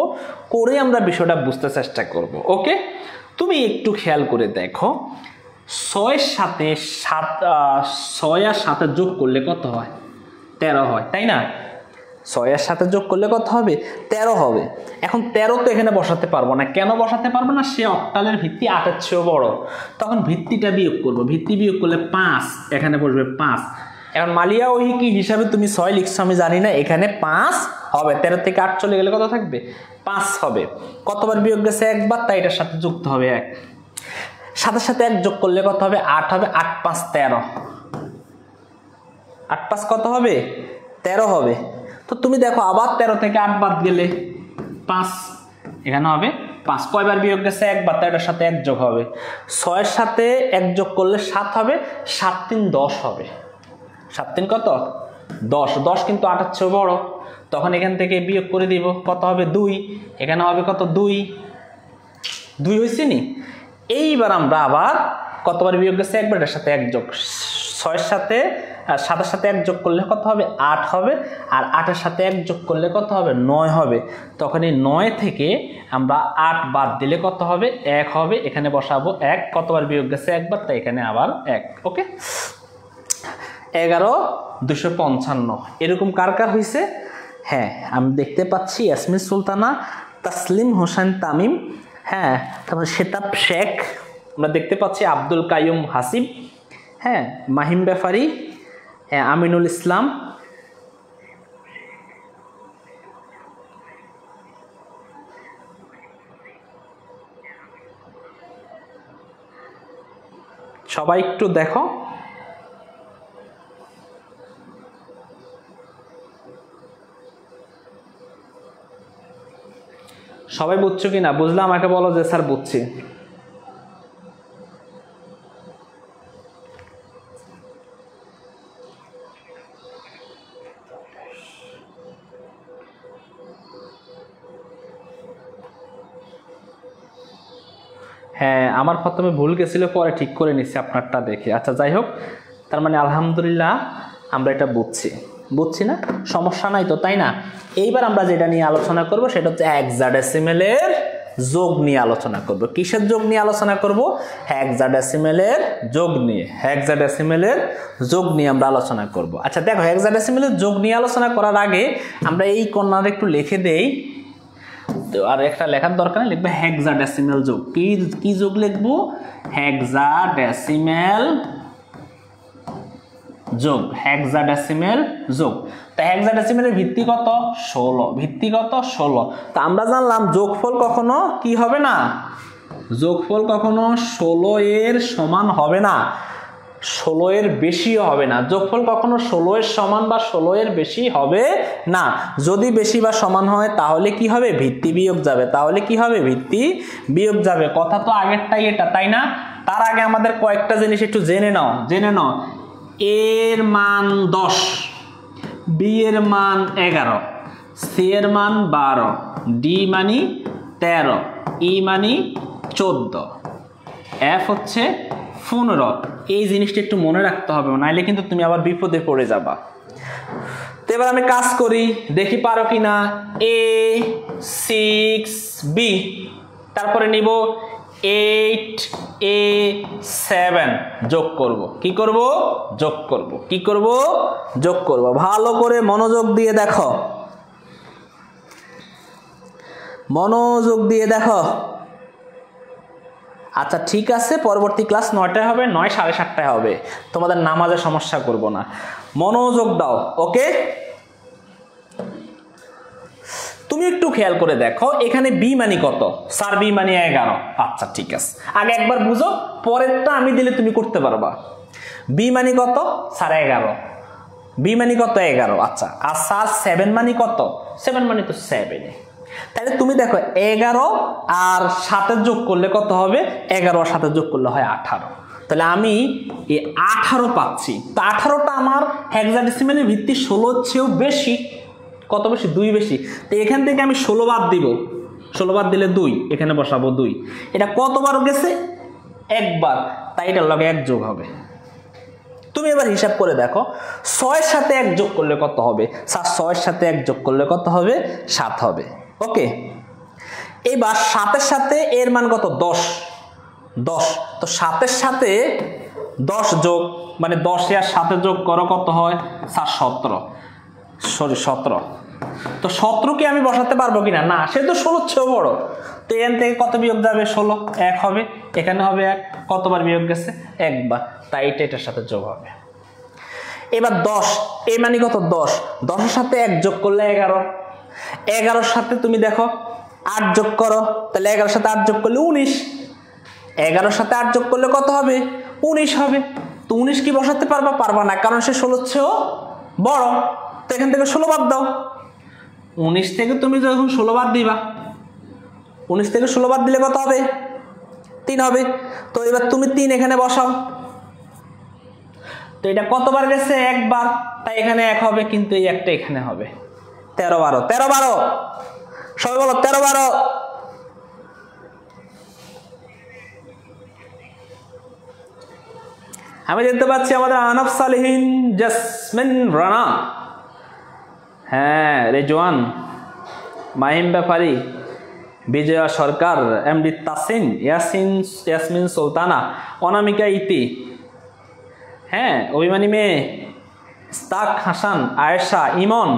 করে আমরা বিষয়টা বুঝতে চেষ্টা করব। ওকে, তুমি একটু খেয়াল করে দেখো, 6-এর সাথে 6 আর 7 যোগ করলে কত হয়? 13 হয়, তাই না? 6 আর 7 যোগ করলে কত হবে? 13 হবে। এখন 13 তো এখানে বসাতে পারবো না, কেন বসাতে পারবো না? সে অক্টালের ভিত্তি 8-এর চেয়েও বড়, তখন ভিত্তিটা বিয়োগ করবো। ভিত্তি বিয়োগ করলে 5, এখানে বসবে 5। এখন মালিয়া ওই কি হিসাবে তুমি 6 লিখছো আমি জানি না, এখানে 5 হবে। 13 থেকে 8 চলে গেলে কত থাকবে? 5 হবে। কতবার বিয়োগ গেছে? একবার, তাই এটার সাথে যুক্ত হবে 1। সাথে সাথে 1 যোগ করলে কত হবে? 8 হবে। 8 5 13, 8 5 কত হবে? 13 হবে। তো তুমি দেখো আবার 13 থেকে 8 বাদ গেলে 5, এখানে হবে 5। কয়বার বিয়োগ গেছে? একবার, তাই এটার সাথে 1 যোগ হবে। 6-এর সাথে 1 যোগ করলে 7 হবে। 7 3 10 হবে। 7 3 কত? 10। 10 কিন্তু 8-এর চেয়ে বড়, তখন এখান থেকে বিয়োগ করে দিব। কত হবে? 2। এখানে হবে কত? 2 হয়েছে নি। এইবার আমরা আবার কতবার বিয়োগ গেছে? একবার, এটার সাথে 1 যোগ। 6-এর সাথে 7-এর সাথে 1 যোগ করলে কত হবে? 8 হবে। আর 8-এর সাথে 1 যোগ করলে কত হবে? 9 হবে। তখন এই 9 থেকে আমরা 8 বাদ দিলে কত হবে? 1 হবে। এখানে বসাবো 1। কতবার বিয়োগ গেছে? একবার, তাই এখানে আবার 1। ওকে, 11 255 এরকম কার কার হয়েছে? হ্যাঁ, আমি দেখতে পাচ্ছি ইয়াসমিন সুলতানা, তাসলিম হোসেন তামিম, হ্যাঁ, তারপর শেতাব শেখ, আমরা দেখতে পাচ্ছি আব্দুল কাইয়ুম হাসিব, হ্যাঁ, মাহিম ব্যাপারী, আমিনুল ইসলাম, সবাই একটু দেখো। সবাই বুঝছো কিনা? বুঝলে আমাকে বলো যে স্যার বুঝছি। হ্যাঁ, আমার প্রথমে ভুল গেছিল, পরে ঠিক করে নিচ্ছি আপনারটা দেখে। আচ্ছা, যাই হোক, তার মানে আলহামদুলিল্লাহ আমরা এটা বুঝছি না, সমস্যা নাই তো, তাই না? এইবার আমরা যেটা নিয়ে আলোচনা করব সেটা হচ্ছে হেক্সাডেসিমেলের যোগ নিয়ে আলোচনা করব। কিসের যোগ নিয়ে আলোচনা করব? হেক্সাডেসিমেলের যোগ নিয়ে। হেক্সাডেসিমেলের যোগ নিয়ে আমরা আলোচনা করব। আচ্ছা দেখো, হেক্সাডেসিমেলের যোগ নিয়ে আলোচনা করার আগে আমরা এই কর্নারে একটু লিখে দেই। আর একটা লেখার দরকার নেই, লিখবে হেক্সাডেসিমেল যোগ। কি যোগ লিখবো? হেক্সাডেসিমেল যোগ। হেক্সাডেসিমেল যোগ। তা হেক্সাডেসিমেলের ভিত্তি কত? 16। ভিত্তি কত? 16। তা আমরা জানলাম যোগফল কখনো কি হবে না, যোগফল কখনো 16 এর সমান হবে না, 16 এর বেশিও হবে না। যোগফল কখনো 16 এর সমান বা 16 এর বেশি হবে না। যদি বেশি বা সমান হয় তাহলে কি হবে? ভিত্তি বিয়োগ যাবে। তাহলে কি হবে? ভিত্তি বিয়োগ যাবে। কথা তো আগেরটাই এটা, তাই না? তার আগে আমাদের কয়েকটা জিনিস একটু জেনে নাও। এর মান 10, বি এর মান 11, সি এর মান 12, ডি মানি 13, ই মানি 14, এফ হচ্ছে 15। এই জিনিসটা একটু মনে রাখতে হবে, নাইলে কিন্তু তুমি আবার বিপদে পড়ে যাবা। তো এবার আমি কাজ করি, দেখি পারো কিনা। A6B, তারপরে নিব 8A7, যোগ করব। কি করব? যোগ করব। কি করব? যোগ করব। ভালো করে মনোযোগ দিয়ে দেখো, মনোযোগ দিয়ে দেখো। আচ্ছা ঠিক আছে, পরবর্তী ক্লাস 9টায় হবে, 9 7:30টায় হবে। তোমাদের নামাজে সমস্যা করব না, মনোযোগ দাও। ওকে, তুমি একটু খেয়াল করে দেখো, এখানে বি মানি কত? স্যার বি মানি 11। আচ্ছা ঠিক আছে, আগে একবার বুঝো, পরেরটা আমি দিলে তুমি করতে পারবা। বি মানি কত? স্যার 11। বি মানি কত? 11। আচ্ছা, আর স্যার 7 মানি কত? 7 মানি তো 7। তাহলে তুমি দেখো 11 আর 7 যোগ করলে কত হবে? 11 আর 7 যোগ করলে হয় 18। তাহলে আমি এই 18 পাচ্ছি। তো 18টা আমার হেক্সাডেসিমেলের ভিত্তি 16 চেয়েও বেশি। কত বেশি? 2 বেশি। তো এখান থেকে আমি 16 বাদ দিব। 16 বাদ দিলে 2, এখানে বসাবো 2। এটা কতবার গেছে? একবার, তাই এটার লগে 1 যোগ হবে। তুমি এবার হিসাব করে দেখো, 6-এর সাথে 1 যোগ করলে কত হবে? স্যার 6-এর সাথে 1 যোগ করলে কত হবে? 7 হবে। ওকে, এবার 7-এর সাথে এর মান কত? 10। তো 7-এর সাথে 10 যোগ, মানে 10 আর 7 যোগ করো, কত হয়? স্যার 17। তো 17কে আমি বসাতে পারবো কিনা? না, সে তো 16 চেয়েও বড়। তো এখান থেকে কত বিয়োগ যাবে? 16। 1 হবে, এখানে হবে 1। কতবার বিয়োগ গেছে? একবার, তাই এটার সাথে যোগ হবে। এবার 10, এই মানে কত? 10। 10-এর সাথে 1 যোগ করলে 11। 11-এর সাথে তুমি দেখো 8 যোগ করো, তাহলে 11-এর সাথে 8 যোগ করলে 19। 11-এর সাথে 8 যোগ করলে কত হবে? 19 হবে। তো 19 কি বসাতে পারবা? পারবা না, কারণ সে 16 চেয়েও বড়। তো এখান থেকে 16 বাদ দাও। 19 থেকে তুমি যখন 16 বাদ দিবা, 19 থেকে 16 বাদ দিলে কত হবে? 3 হবে। তো এবার তুমি 3 এখানে বসাও। তো এটা কতবার গেছে? একবার, তাই এখানে 1 হবে, কিন্তু এই একটা এখানে হবে। 13-12। 13-12, সবাই বলো 13-12। আমি দেখতে পাচ্ছি আমাদের আনফ সালেহিন, জাসমিন রানা, হ্যাঁ রেজওয়ান, মাহিম ব্যাপারী, বিজয়া সরকার, এমডি তাসিন, ইয়াসমিন সুলতানা, অনামিকা ইতি, হ্যাঁ অভিমানী মেয়ে, ইস্তাক হাসান, আয়েশা, ইমন,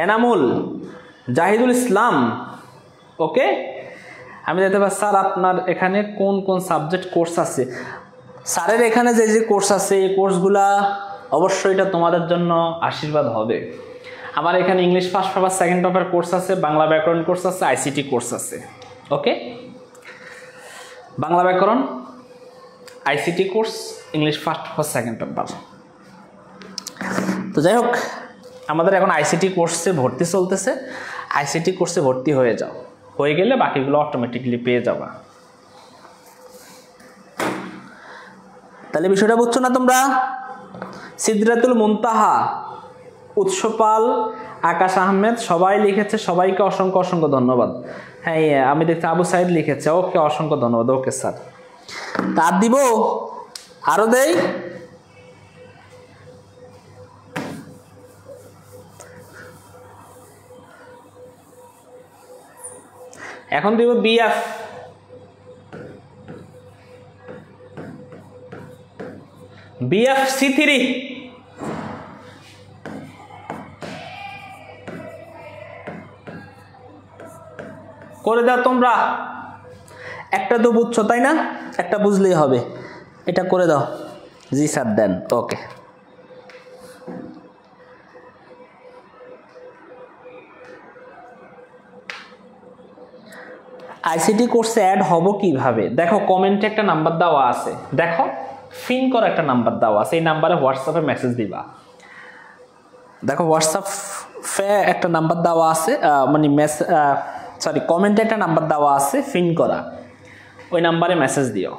এনামুল, জাহিদুল ইসলাম। ওকে, আমি দেখতে পাচ্ছি স্যার আপনার এখানে কোন কোন সাবজেক্ট কোর্স আছে? স্যারের এখানে যে যে কোর্স আছে এই কোর্সগুলা অবশ্যই এটা তোমাদের জন্য আশীর্বাদ হবে। আমার এখানে English first paper second paper course আছে, বাংলা ব্যাকরণ কোর্স আছে, আইসিটি কোর্স আছে। ওকে, বাংলা ব্যাকরণ, ICT course, English first paper second paper. তো যাই হোক, আমাদের এখন আইসিটি কোর্সে ভর্তি চলতেছে। আইসিটি কোর্সে ভর্তি হয়ে যাও, হয়ে গেলে বাকিগুলো অটোমেটিকলি পেয়ে যাবা। তাহলে বিষয়টা বুঝছো না তোমরা? সিদরাতুল মুনতাহা, উৎসপাল, আকাশ আহমেদ সবাই লিখেছে, সবাইকে অসংখ্য অসংখ্য ধন্যবাদ। হ্যাঁ, আমি দেখছি আবু সাইদ লিখেছে, ওকে অসংখ্য ধন্যবাদ। ওকে স্যার, তার দিব আরো দেই। এখন দিব বিএফ, BF-C3 করে দাও তোমরা। একটা তো বুঝছো তাই না? একটা বুঝলেই হবে, এটা করে দাও। জি স্যার দেন। ওকে, আইসিটি কোর্সে অ্যাড হব কিভাবে? দেখো কমেন্টে একটা নাম্বার দেওয়া আছে, দেখো ফিন করা একটা নাম্বার দেওয়া আছে, এই নাম্বারে হোয়াটসঅ্যাপে মেসেজ দিবা। দেখো হোয়াটসঅ্যাপে একটা নাম্বার দেওয়া আছে, মানে কমেন্টে একটা নাম্বার দেওয়া আছে ফিন করা, ওই নাম্বারে মেসেজ দিও।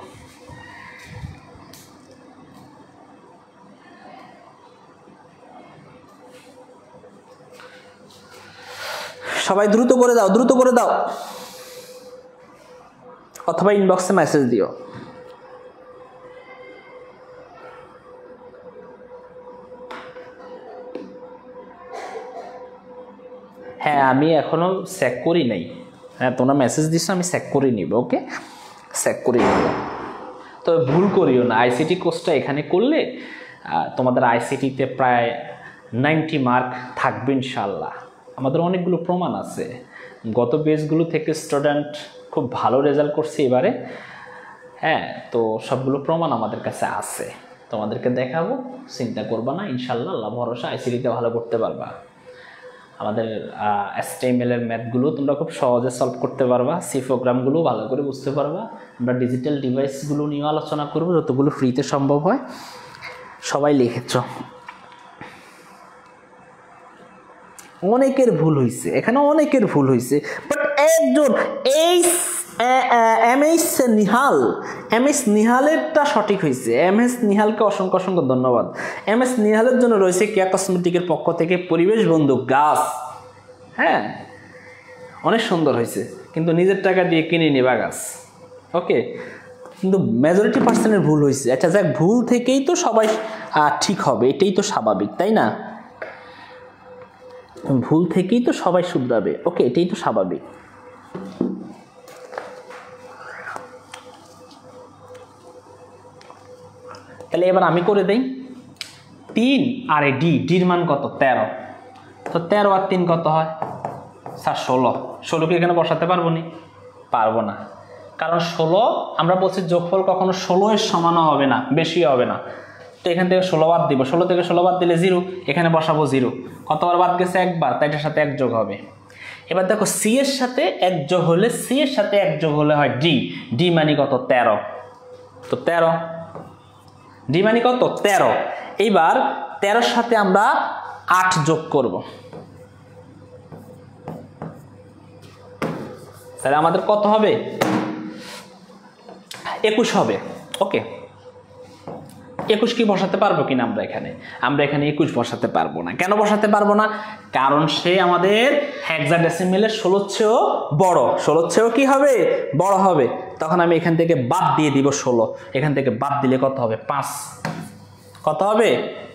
সবাই দ্রুত করে দাও, দ্রুত করে দাও, অথবা ইনবক্সে মেসেজ দিও। হ্যাঁ, আমি এখনো চেক করি নাই। হ্যাঁ, তোমরা মেসেজ দিচ্ছ, আমি চেক করে নিব। ওকে, চেক করে নিব। তো ভুল করিও না, আইসিটি কোর্সটা এখানে করলে তোমাদের আইসিটিতে প্রায় 90 মার্ক থাকবে ইনশাল্লাহ। আমাদের অনেকগুলো প্রমাণ আছে, গত বেসগুলো থেকে স্টুডেন্ট খুব ভালো রেজাল্ট করছে এবারে। হ্যাঁ, তো সবগুলো প্রমাণ আমাদের কাছে আছে, তোমাদেরকে দেখাবো, চিন্তা করবা না। ইনশাল্লাহ আল্লাহ ভরসা আইসিটিতে ভালো করতে পারবা। আমাদের HTML এর ম্যাথগুলো তোমরা খুব সহজে সলভ করতে পারবা, সি প্রোগ্রামগুলো ভালো করে বুঝতে পারবা। আমরা ডিজিটাল ডিভাইসগুলো নিয়ে আলোচনা করবো, যতগুলো ফ্রিতে সম্ভব হয়। সবাই লিখেছ, অনেকের ভুল হয়েছে এখানে, অনেকের ভুল হয়েছে, বাট একজন এমএস নিহালেরটা সঠিক হয়েছে। এমএস নিহালকে অসংখ্য অসংখ্য ধন্যবাদ। এমএস নিহালের জন্য রয়েছে কেয়া কসমেটিকের পক্ষ থেকে পরিবেশ বন্ধু গাছ। হ্যাঁ, অনেক সুন্দর হয়েছে, কিন্তু নিজের টাকা দিয়ে কিনে নিবা গাছ। ওকে, কিন্তু মেজরিটি পার্সেন্টের ভুল হয়েছে। আচ্ছা যাক, ভুল থেকেই তো সবাই ঠিক হবে, এটাই তো স্বাভাবিক, তাই না? ভুল থেকেই তো সবাই শুধরাবে। ওকে, এটাই তো স্বাভাবিক। তাহলে এবার আমি করে দেই। 3 আর ডির মান কত? 13। তো 13 আর 3 কত হয়? স্যার 16। 16 কি এখানে বসাতে পারবো নি? পারবো না, কারণ 16 আমরা বলছি যোগফল কখনো 16 এর সমানও হবে না, বেশি হবে না। তো এখান থেকে 16 বাদ দিব, 16 থেকে 16 বাদ দিলে 0, এখানে বসাবো 0। কতবার বাদ গেছে? একবার, তাই এটার সাথে 1 যোগ হবে। এবার দেখো সি এর সাথে 1 যোগ হলে, সি এর সাথে 1 যোগ হলে হয় ডি মানে কত? 13। তো 13, ডি মানে কত? 13। এইবার 13 সাথে আমরা 8 যোগ করব, তাহলে আমাদের কত হবে? 21 হবে। ওকে, 21 কি বসাতে পারবো কিনা আমরা এখানে? আমরা এখানে 21 বসাতে পারবো না। কেন বসাতে পারবো না? কারণ সে আমাদের হেক্সাডেসিমেলের 16 চেয়েও বড়। 16 চেয়েও কি হবে? বড় হবে। তখন আমি এখান থেকে বাদ দিয়ে দিব 16। এখান থেকে বাদ দিলে কত হবে? 5। কত হবে?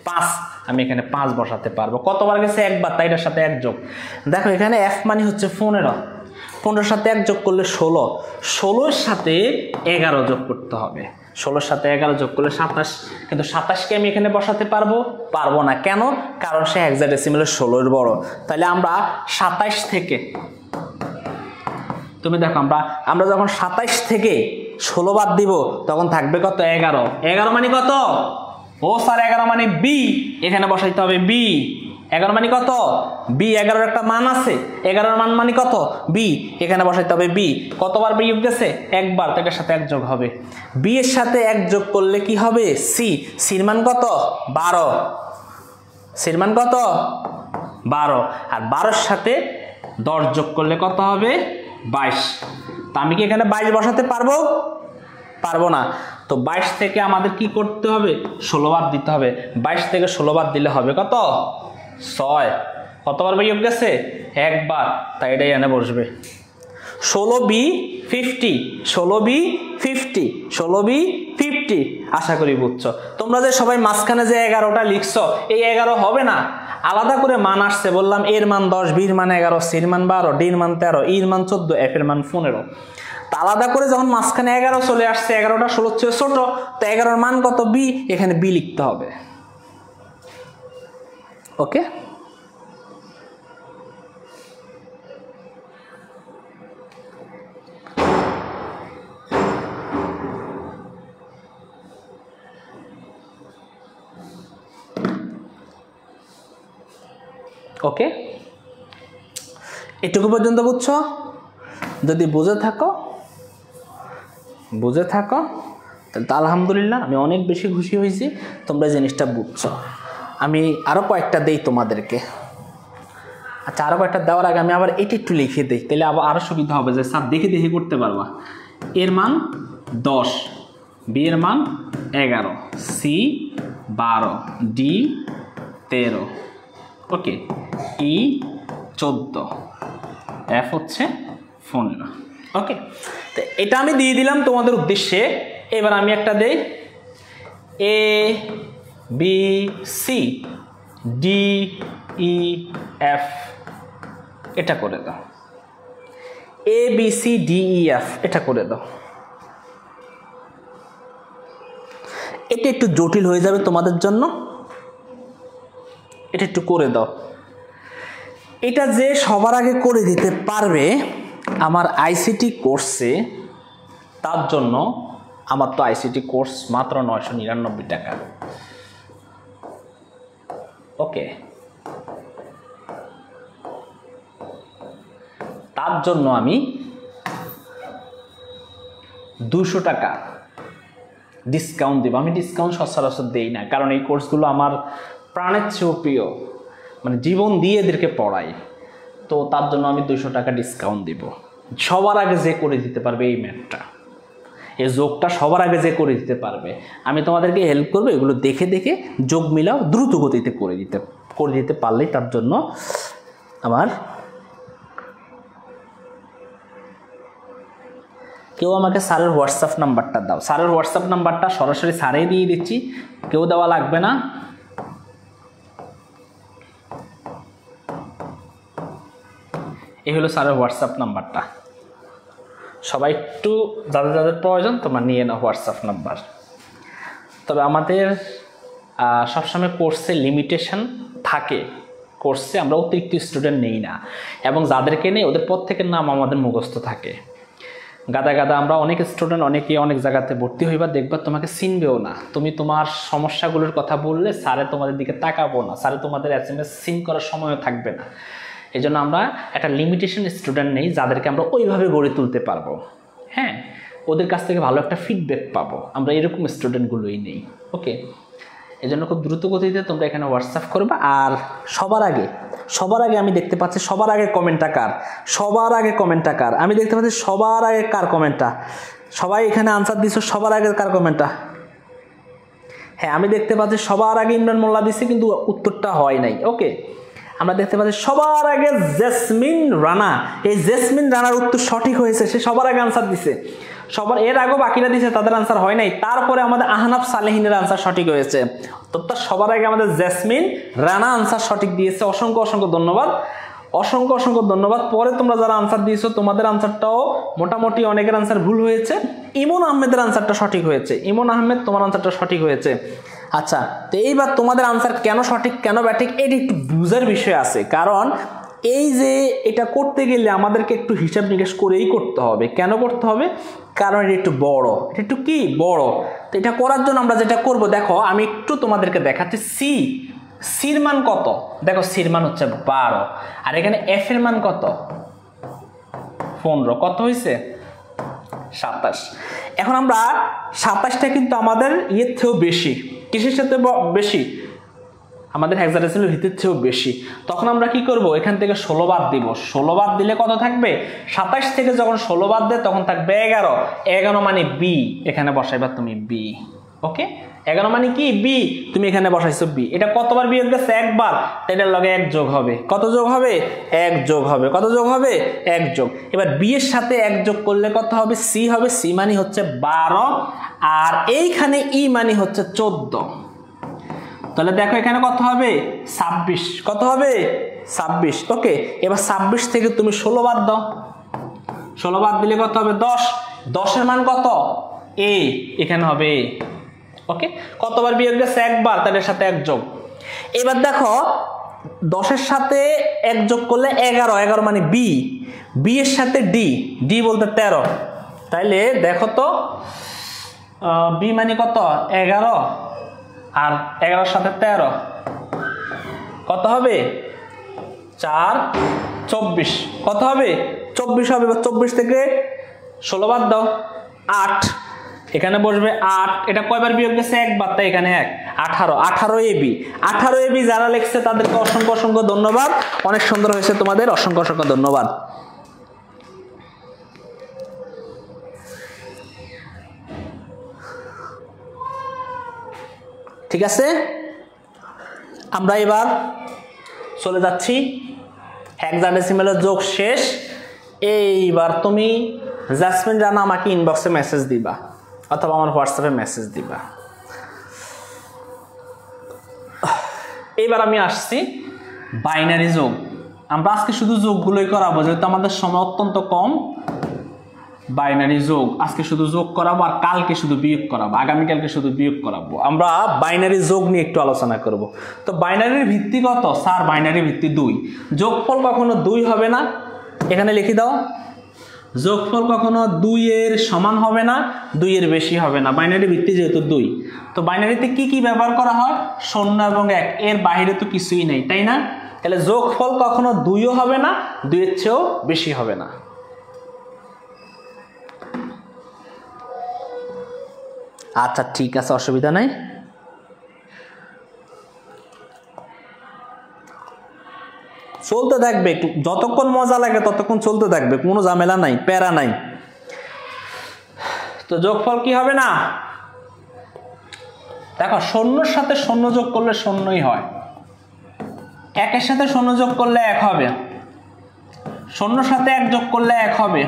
5। আমি এখানে 5 বসাতে পারবো। কতবার গেছে? একবার, তাই এটার সাথে 1 যোগ। দেখো এখানে f মানে হচ্ছে 15। 15 সাথে 1 যোগ করলে 16। 16 এর সাথে 11 যোগ করতে হবে। 16 এর সাথে 11 যোগ করলে 27। কিন্তু 27 কে আমি এখানে বসাতে পারবো? পারবো না। কেন? কারণ সে হেক্সাডেসিমেলের 16 এর বড়। তাহলে আমরা 27 থেকে, তুমি দেখো আমরা যখন 27 থেকে 16 বাদ দিব তখন থাকবে কত 11। 11 মানে কত? ও স্যার 11 মানে বি, এখানে বসাইতে হবে বি। 11 মানে কত? বি। 11 একটা মান আছে, 11 মান মানে কত? বি, এখানে বসাইতে হবে বি। কতবার বিয়োগ গেছে? একবার, তো এটার সাথে 1 যোগ হবে। বি এর সাথে 1 যোগ করলে কি হবে? সি। সির মান কত? 12। সির মান কত? 12। আর 12 সাথে 10 যোগ করলে কত হবে? 22। তা আমি কি এখানে 22 বসাতে পারবো? পারবো না। তো 22 থেকে আমাদের কি করতে হবে? 16 বাদ দিতে হবে। 22 থেকে 16 বাদ দিলে হবে কত? 6। কতবার বিয়োগ গেছে? একবার, তাই এটাই এনে বসবে। 16b 50, 16b 50, 16b 50। আশা করি বুঝছো। তোমরা যে সবাই মাঝখানে যে 11টা লিখছো, এই 11 হবে না, আলাদা করে মান আসছে। বললাম এর মান 10, বির মান 11, সির মান 12, ডির মান 13, ইর মান 14, এফ এর মান 15। তা আলাদা করে যখন মাঝখানে 11 চলে আসছে, 11টা 16 চেয়ে ছোট, তো 11 মান কত? বি, এখানে বি লিখতে হবে। ওকে, ওকে, এটুকু পর্যন্ত বুঝছো? যদি বুঝে থাকো তাহলে আলহামদুলিল্লাহ, আমি অনেক বেশি খুশি হয়েছি তোমরা জিনিসটা বুঝছো। আমি আরো কয়েকটা দেই তোমাদেরকে। আচ্ছা, আরো কয়েকটা দেওয়ার আগে আমি আবার এটা একটু লিখে দিই, তাহলে আরো সুবিধা হবে যে স্যার দেখে দেখে করতে পারবা। এর মান 10, বি এর মান 11, সি 12, ডি 13, ওকে, ই 14, এফ হচ্ছে 15। ওকে, তো এটা আমি দিয়ে দিলাম তোমাদের উদ্দেশ্যে। এবার আমি একটা দেই, A B C D E F, এটা করে দাও। A B C D E F, এটা করে দাও। এটা একটু জটিল হয়ে যাবে তোমাদের জন্য, এটা একটু করে দাও। এটা যে সবার আগে করে দিতে পারবে আমার আইসিটি কোর্সে, তার জন্য আমার তো আইসিটি কোর্স মাত্র 999 টাকা। ওকে, তার জন্য আমি 200 টাকা ডিসকাউন্ট দেব। আমি ডিসকাউন্ট সচরাচর দেই না, কারণ এই কোর্সগুলো আমার প্রাণের চেয়েও প্রিয়, মানে জীবন দিয়ে এদেরকে পড়াই। তো তার জন্য আমি 200 টাকা ডিসকাউন্ট দিব। সবার আগে যে করে দিতে পারবে এই ম্যাথটা, এই যোগটা সবার আগে যে করে দিতে পারবে, আমি তোমাদেরকে হেল্প করবো। এগুলো দেখে দেখে যোগ মিলাও, দ্রুত গতিতে করে দিতে পারলেই তার জন্য আমার। কেউ আমাকে স্যারের হোয়াটসঅ্যাপ নাম্বারটা দাও। স্যারের হোয়াটসঅ্যাপ নাম্বারটা সরাসরি স্যারেই দিয়ে দিচ্ছি, কেউ দেওয়া লাগবে না। এই হলো স্যারের হোয়াটসঅ্যাপ নাম্বারটা। সবাই একটু যাদের যাদের প্রয়োজন তোমরা নিয়ে নাও হোয়াটসঅ্যাপ নাম্বার। তবে আমাদের সবসময় কোর্সে লিমিটেশন থাকে, কোর্সে আমরা অতিরিক্ত স্টুডেন্ট নেই না, এবং যাদেরকে নেই ওদের প্রত্যেকের নাম আমাদের মুখস্থ থাকে। গাদা গাদা আমরা অনেক স্টুডেন্ট, অনেকে অনেক জায়গাতে ভর্তি হইবা, দেখবা তোমাকে চিনবেও না। তুমি তোমার সমস্যাগুলোর কথা বললে স্যারে তোমাদের দিকে তাকাবো না, স্যারে তোমাদের SMS সিন করার সময়ও থাকবে না। এই জন্য আমরা একটা লিমিটেশন স্টুডেন্ট নেই, যাদেরকে আমরা ওইভাবে গড়ে তুলতে পারবো। হ্যাঁ, ওদের কাছ থেকে ভালো একটা ফিডব্যাক পাবো, আমরা এরকম স্টুডেন্টগুলোই নেই। ওকে, এই জন্য খুব দ্রুত গতিতে তোমরা এখানে হোয়াটসঅ্যাপ করবে। আর সবার আগে আমি দেখতে পাচ্ছি সবার আগে কমেন্টটা কার, আমি দেখতে পাচ্ছি সবার আগে কার কমেন্টটা। সবাই এখানে আনসার দিছো, সবার আগে কার কমেন্টটা? হ্যাঁ, আমি দেখতে পাচ্ছি সবার আগে ইমরান মোল্লা দিচ্ছে, কিন্তু উত্তরটা হয় নাই। ওকে, আমরা দেখতে পাচ্ছি সবার আগে জেসমিন রানা, এই জেসমিন রানার উত্তর সঠিক হয়েছে, সে সবার আগে আনসার দিছে। সবার এর আগেও বাকিরা দিছে, তাদের আনসার হয় নাই। তারপরে আমাদের আহনাফ সালেহিনের আনসার সঠিক হয়েছে। তো তার সবার আগে আমাদের জেসমিন রানা আনসার সঠিক দিয়েছে। অসংখ্য অসংখ্য ধন্যবাদ। পরে তোমরা যারা আনসার দিয়েছো তোমাদের আনসারটাও মোটামুটি অনেকের আনসার ভুল হয়েছে। ইমন আহমেদের আনসারটা সঠিক হয়েছে। ইমন আহমেদ, তোমার আনসারটা সঠিক হয়েছে। আচ্ছা, তো এইবার তোমাদের আনসার কেন সঠিক কেন ব্যাঠিক এটি একটু বুঝার বিষয় আছে, কারণ এই যে এটা করতে গেলে আমাদেরকে একটু হিসাব নিকাশ করেই করতে হবে। কেন করতে হবে? কারণ এটা একটু বড়, এটা একটু কি বড়। তো এটা করার জন্য আমরা যেটা করব, দেখো আমি একটু তোমাদেরকে দেখাচ্ছি। সির মান কত? দেখো সির মান হচ্ছে 12, আর এখানে এফ এর মান কত? 15। কত হয়েছে? 27। এখন আমরা 27টা কিন্তু আমাদের ইয়ের থেকেও বেশি। কিসের সাথে বেশি? আমাদের হেক্সাডেসিমাল ভিত্তির চেয়েও বেশি। তখন আমরা কি করব? এখান থেকে 16 বাদ দিব। 16 বাদ দিলে কত থাকবে? 27 থেকে যখন 16 বাদ দেয় তখন থাকবে 11। 11 মানে বি, এখানে বসাইবা তুমি বি। ওকে, 11 মানে কি? বি। তুমি এখানে বসাইছো বি। এটা কতবার বিয়োগ গেছে? একবার। এটার লগে 1 যোগ হবে। কত যোগ হবে? 1 যোগ হবে। কত যোগ হবে? 1 যোগ। এবার বি এর সাথে 1 যোগ করলে কত হবে? সি হবে। সি মানে হচ্ছে 12, আর এইখানে ই মানে হচ্ছে 14। তাহলে দেখো এখানে কত হবে? 26। কত হবে? 26। ওকে, এবার 26 থেকে তুমি 16 বাদ দাও। 16 বাদ দিলে কত হবে? 10। 10 এর মান কত? এ, এখানে হবে এ। ওকে, কতবার বিয়োগ গেছে? একবার, তাহলে সাথে 1 যোগ। এবার দেখো 10 এর সাথে 1 যোগ করলে 11। 11 মানে বি। বি এর সাথে ডি, ডি বলতে 13। তাইলে দেখো তো বি মানে কত? 11, আর 11 সাথে 13 কত হবে? 4, 24। কত হবে? 24 হবে। 24 থেকে 16 বাদ দাও, 8। এখানে বসবে 8। এটা কয়বার বিয়োগ গেছে? একবার, তাই এখানে 1। 18। 18 এবি। 18 এবি যারা লিখছে তাদেরকে অসংখ্য অসংখ্য ধন্যবাদ। অনেক সুন্দর হয়েছে তোমাদের, অসংখ্য অসংখ্য ধন্যবাদ। ঠিক আছে, আমরা এবার চলে যাচ্ছি। হেক্সাডেসিমালের যোগ শেষ। এইবার তুমি জাসমিন রানা আমাকে ইনবক্সে মেসেজ দিবা অথবা আমার হোয়াটসঅ্যাপে মেসেজ দিবা। এইবার আমি আসছি বাইনারি যোগ। আমরা আজকে শুধু যোগগুলোই করাবো, যেহেতু আমাদের সময় অত্যন্ত কম। বাইনারি যোগ আজকে শুধু যোগ করাবো, আর কালকে শুধু বিয়োগ করাবো, আগামীকালকে শুধু বিয়োগ করাবো। আমরা বাইনারি যোগ নিয়ে একটু আলোচনা করব। তো বাইনারির ভিত্তি কত? স্যার বাইনারি ভিত্তি 2। যোগফল কখনো 2 হবে না, এখানে লিখে দাও। যোগফল কখনো 2 এর সমান হবে না, 2 এর বেশি হবে না। বাইনারি ভিত্তি যেহেতু 2, তো বাইনারিতে কি কি ব্যবহার করা হয়? 0 এবং 1, এর বাইরে তো কিছুই নেই, তাই না? তাহলে যোগফল কখনো 2ও হবে না, 2 এর চেয়েও বেশি হবে না। আচ্ছা ঠিক আছে, অসুবিধা নাই। চলতে থাকবে, একটু যতক্ষণ মজা লাগে ততক্ষণ চলতে থাকবে, কোনো ঝামেলা নাই, প্যারা নাই। তো যোগফল কি হবে না? দেখো 0-এর সাথে 0 যোগ করলে 0ই হয়, 1-এর সাথে 0 যোগ করলে 1 হবে, 0-এর সাথে 1 যোগ করলে 1 হবে,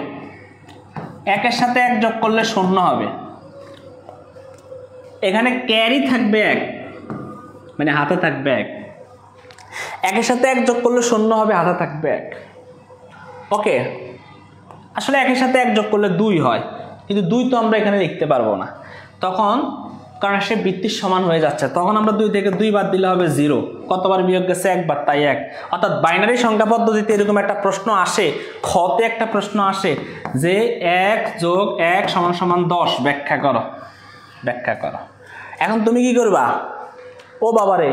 1-এর সাথে 1 যোগ করলে 0 হবে। এখানে ক্যারি থাকবে 1, মানে হাতে থাকবে 1। 1-এর সাথে 1 যোগ করলে 0 হবে, হাতে থাকবে 1। ওকে, আসলে 1-এর সাথে 1 যোগ করলে 2 হয়, কিন্তু 2 তো আমরা এখানে লিখতে পারবো না তখন, কারণ সে বৃত্তির সমান হয়ে যাচ্ছে। তখন আমরা 2 থেকে 2 বাদ দিলে হবে 0। কতবার বিয়োগ গেছে? একবার, তাই 1। অর্থাৎ বাইনারি সংখ্যা পদ্ধতিতে এরকম একটা প্রশ্ন আসে, খতে একটা প্রশ্ন আসে যে 1 যোগ 1 সমান সমান 10, ব্যাখ্যা করো, ব্যাখ্যা করো। এখন তুমি কি করবা? ও বাবারে,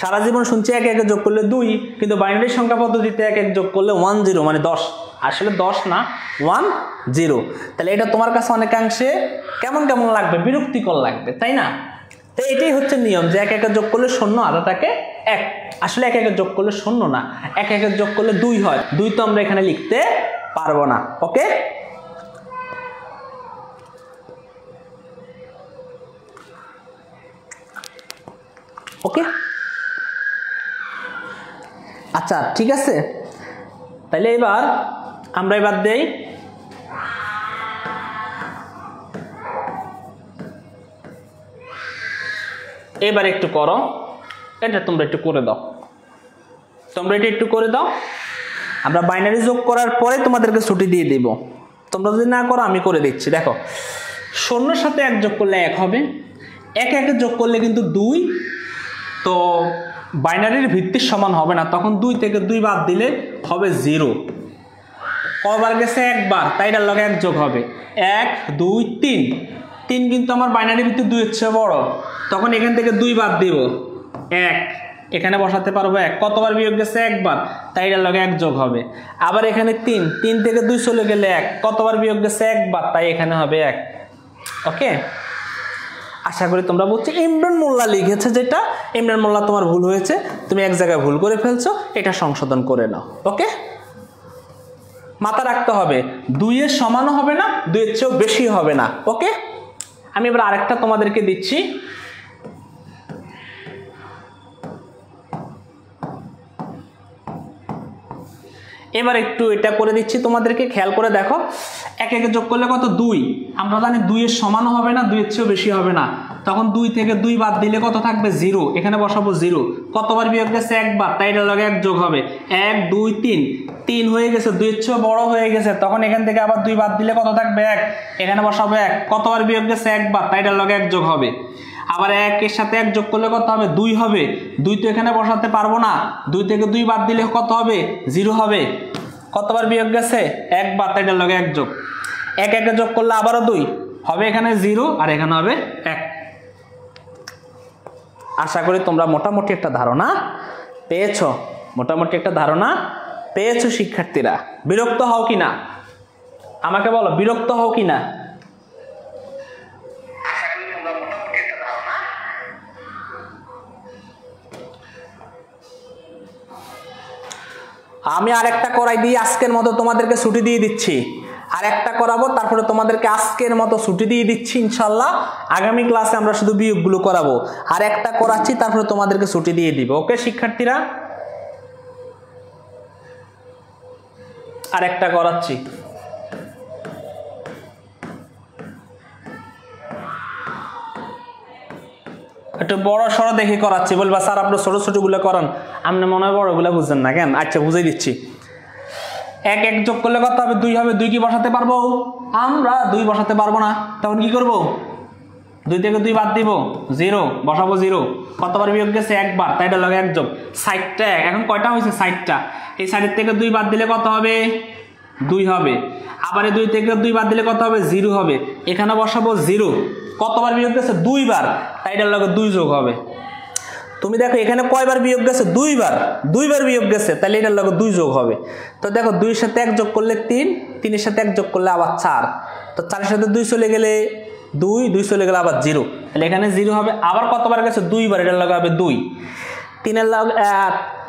সারা জীবন শুনছি 1 1 যোগ করলে 2, কিন্তু বাইনারি সংখ্যা পদ্ধতিতে 1 1 যোগ করলে 1 0 মানে 10। আসলে 10 না, 1 0। তাহলে এটা তোমার কাছে অনেকাংশে কেমন কেমন লাগবে? বিরক্তিকর লাগবে, তাই না? তো এটাই হচ্ছে নিয়ম যে 1 1 যোগ করলে 0, আধা থাকে 1। আসলে 1 1 যোগ করলে 0 না, 1 1 যোগ করলে 2 হয়। 2 তো আমরা এখানে লিখতে পারবো না। ওকে, ওকে, আচ্ছা ঠিক আছে। তাহলে এবার আমরা এবার দেই এবার একটু করো, এটা তোমরা একটু করে দাও, তোমরা এটা একটু করে দাও। আমরা বাইনারি যোগ করার পরে তোমাদেরকে ছুটি দিয়ে দেব, তোমরা যদি না করো আমি করে দিচ্ছি। দেখো 0-এর সাথে 1 যোগ করলে 1 হবে, 1 1 যোগ করলে কিন্তু 2। তো বাইনারির ভিত্তির সমান হবে না, তখন 2 থেকে 2 বাদ দিলে হবে 0। কবার গেছে একবার, তাই এটার লগে 1 যোগ হবে। 1 2 3, 3 কিন্তু আমার বাইনারি ভিত্তি 2 এর চেয়ে বড়, তখন এখান থেকে 2 বাদ দিব, 1 এখানে বসাতে পারবো 1। কতবার বিয়োগ গেছে একবার, তাই এটার লগে 1 যোগ হবে। আবার এখানে 3, 3 থেকে 2 চলে গেলে 1, কতবার বিয়োগ গেছে একবার, তাই এখানে হবে 1। ওকে, আশা করি তোমরা বুঝছো। ইমরান মোল্লা লিখেছে যেটা, ইমরান মোল্লা তোমার ভুল হয়েছে, তুমি এক জায়গায় ভুল করে ফেলছো, এটা সংশোধন করে নাও। ওকে, মাথা রাখতে হবে 2 এর সমানও হবে না, 2 এর চেয়েও বেশি হবে না। ওকে, আমি এবার আরেকটা তোমাদেরকে দিচ্ছি। এবার একটু এটা করে দিচ্ছি তোমাদেরকে, খেয়াল করে দেখো। 1 1 যোগ করলে কত, 2। আমরা জানি 2 এর সমানও হবে না, 2 এর চেয়েও বেশি হবে না, তখন 2 থেকে 2 বাদ দিলে কত থাকবে, 0। এখানে বসাবো 0। কতবার বিয়োগ গেছে একবার, তাই এটার লগে 1 যোগ হবে। 1 2 3, 3 হয়ে গেছে, 2 এর চেয়েও বড় হয়ে গেছে, তখন এখান থেকে আবার 2 বাদ দিলে কত থাকবে, 1। এখানে বসাবো 1। কতবার বিয়োগ গেছে একবার, তাই এটার লগে 1 যোগ হবে। আবার 1 এর সাথে 1 যোগ করলে কত হবে, 2 হবে। 2 তো এখানে বসাতে পারবো না, 2 থেকে 2 বাদ দিলে কত হবে, 0 হবে। কতবার বিয়োগ গেছে একবার, তাই এটার লগে 1 যোগ। 1 1 যোগ করলে আবারও 2 হবে, এখানে 0 আর এখানে হবে 1। আশা করি তোমরা মোটামুটি একটা ধারণা পেয়েছো, মোটামুটি একটা ধারণা পেয়েছো শিক্ষার্থীরা। বিরক্ত হও কিনা আমাকে বলো, বিরক্ত হও কিনা? আমি আরেকটা করাই দিই, আজকের মতো তোমাদেরকে ছুটি দিয়ে দিচ্ছি। আরেকটা করাবো, তারপরে তোমাদেরকে আজকের মতো ছুটি দিয়ে দিচ্ছি ইনশাল্লাহ। আগামী ক্লাসে আমরা শুধু বিয়োগগুলো করাবো। আর একটা করাচ্ছি, তারপরে তোমাদেরকে ছুটি দিয়ে দিব। ওকে শিক্ষার্থীরা, আরেকটা করাচ্ছি। একটু বড় সড়ো দেখে করাচ্ছি, বলবা স্যার আপনি ছোট ছোট গুলো করান, আপনি মনে হয় বড় গুলো বুঝছেন না কেন? আচ্ছা বুঝাই দিচ্ছি। 1 1 যোগ করলে কত হবে, 2 হবে। 2 কি বসাতে পারবো আমরা? 2 বসাতে পারবো না, তখন কি করব, 2 থেকে 2 বাদ দিব, 0 বসাবো 0। কতবার বিয়োগ গেছে একবার, তাই এটা লগে 1 যোগ। 60টা, এখন কয়টা হয়েছে, 60টা। এই 60 থেকে 2 বাদ দিলে কত হবে, 2 হবে। আবার 2 থেকে 2 বাদ দিলে কত হবে, 0 হবে। এখানে বসাবো 0। কতবার বিয়োগ গেছে, 2 বার, তাই এটার লগে 2 যোগ হবে। তুমি দেখো এখানে কয়বার বিয়োগ গেছে, 2 বার, 2 বার বিয়োগ গেছে, তাহলে এটার লগে 2 যোগ হবে। তো দেখো 2 এর সাথে 1 যোগ করলে 3, 3 এর সাথে 1 যোগ করলে আবার 4, তো 4 এর সাথে 2 চলে গেলে 2, 2 চলে গেলে আবার 0, তাহলে এখানে 0 হবে। আবার কতবার গেছে, 2 বার, এটার লগে হবে 2। 3 এর লগে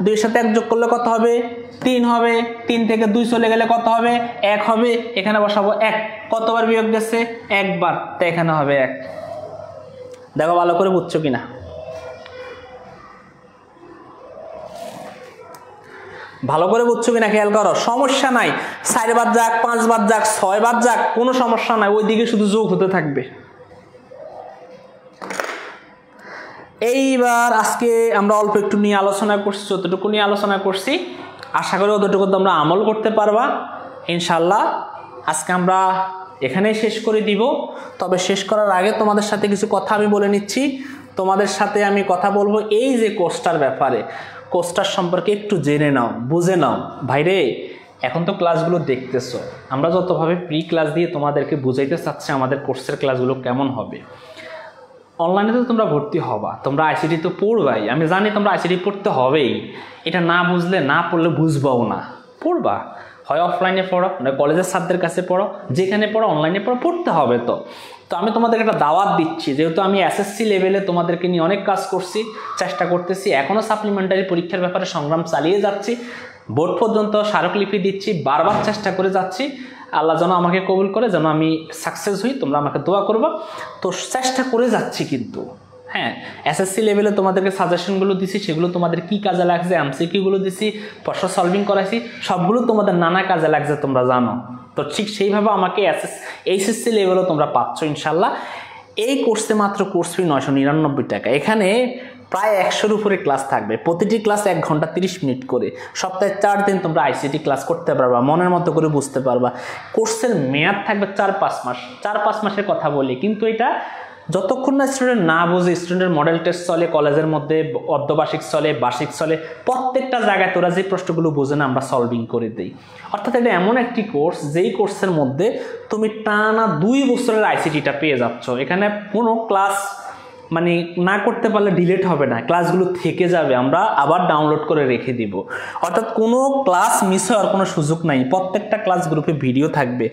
2 এর সাথে 1 যোগ করলে কত হবে, 3 হবে। 3 থেকে 2 চলে গেলে কত হবে, 1 হবে। এখানে বসাবো 1। কতবার বিয়োগ গেছে, একবার, তাই এখানে হবে 1। দেখো ভালো করে বুঝছো কিনা? ভালো করে বুঝছো কিনা খেয়াল করো। সমস্যা নাই, 4 বার যাক, 5 বার যাক, 6 বার যাক, কোনো সমস্যা নাই, ওইদিকে শুধু যোগ হতে থাকবে। এইবার আজকে আমরা অল্প একটু নিয়ে আলোচনা করছি, যতটুকু নিয়ে আলোচনা করছি আশা করি অতটুকু তোমরা আমল করতে পারবা ইনশাল্লাহ। আজকে আমরা এখানেই শেষ করে দিব। তবে শেষ করার আগে তোমাদের সাথে কিছু কথা আমি বলে নিচ্ছি। তোমাদের সাথে আমি কথা বলবো এই যে কোর্সটার ব্যাপারে, কোর্সটার সম্পর্কে একটু জেনে নাও, বুঝে নাও। ভাইরে এখন তো ক্লাসগুলো দেখতেছো, আমরা যতভাবে প্রি ক্লাস দিয়ে তোমাদেরকে বুঝাইতে চাচ্ছি আমাদের কোর্সের ক্লাসগুলো কেমন হবে। অনলাইনে তো তোমরা ভর্তি হবা, তোমরা আইসিটি তো পড়বাই, আমি জানি তোমরা আইসিটি পড়তে হবেই। এটা না বুঝলে, না পড়লে বুঝবাও না, পড়বা। হয় অফলাইনে পড়ো, নয় কলেজের ছাত্রদের কাছে পড়ো, যেখানে পড়ো অনলাইনে পড়ো, পড়তে হবে। তো আমি তোমাদেরকে একটা দাওয়াত দিচ্ছি, যেহেতু আমি এসএসসি লেভেলে তোমাদেরকে নিয়ে অনেক কাজ করছি, চেষ্টা করতেছি, এখনও সাপ্লিমেন্টারি পরীক্ষার ব্যাপারে সংগ্রাম চালিয়ে যাচ্ছি, বোর্ড পর্যন্ত স্মারকলিপি দিচ্ছি, বারবার চেষ্টা করে যাচ্ছি। আল্লাহ যেন আমাকে কবুল করে, যেন আমি সাকসেস হই, তোমরা আমাকে দোয়া করবা। তো চেষ্টা করে যাচ্ছি, কিন্তু হ্যাঁ এসএসসি লেভেলে তোমাদেরকে সাজেশনগুলো দিছি, সেগুলো তোমাদের কি কাজে লাগছে, এমসিকিউগুলো দিছি, প্রশ্ন সলভিং করাইছি, সবগুলো তোমাদের নানা কাজে লাগছে, তোমরা জানো। তো ঠিক সেইভাবে আমাকে এইচএসসি লেভেলও তোমরা পাচ্ছ ইনশাল্লাহ। এই কোর্সে মাত্র কোর্স ফি 999 টাকা। এখানে প্রায় 100-এর উপরে ক্লাস থাকবে, প্রতিটি ক্লাস 1 ঘন্টা 30 মিনিট করে। সপ্তাহে 4 দিন তোমরা আইসিটি ক্লাস করতে পারবা, মনের মতো করে বুঝতে পারবা। কোর্সের মেয়াদ থাকবে 4-5 মাস। 4-5 মাসের কথা বলি, কিন্তু এটা যতক্ষণ না স্টুডেন্ট না বুঝে, স্টুডেন্টের মডেল টেস্ট চলে, কলেজের মধ্যে অর্ধবার্ষিক চলে, বার্ষিক চলে, প্রত্যেকটা জায়গায় তোরা যে প্রশ্নগুলো বোঝে না আমরা সলভিং করে দিই। অর্থাৎ এটা এমন একটি কোর্স যেই কোর্সের মধ্যে তুমি টানা 2 বছরের আইসিটিটা পেয়ে যাচ্ছ। এখানে কোনো ক্লাস মানে না করতে পারলে ডিলিট হবে না, ক্লাসগুলো থেকে যাবে, আমরা আবার ডাউনলোড করে রেখে দিব। অর্থাৎ কোনো ক্লাস মিস হওয়ার কোনো সুযোগ নাই, প্রত্যেকটা ক্লাস গ্রুপে ভিডিও থাকবে।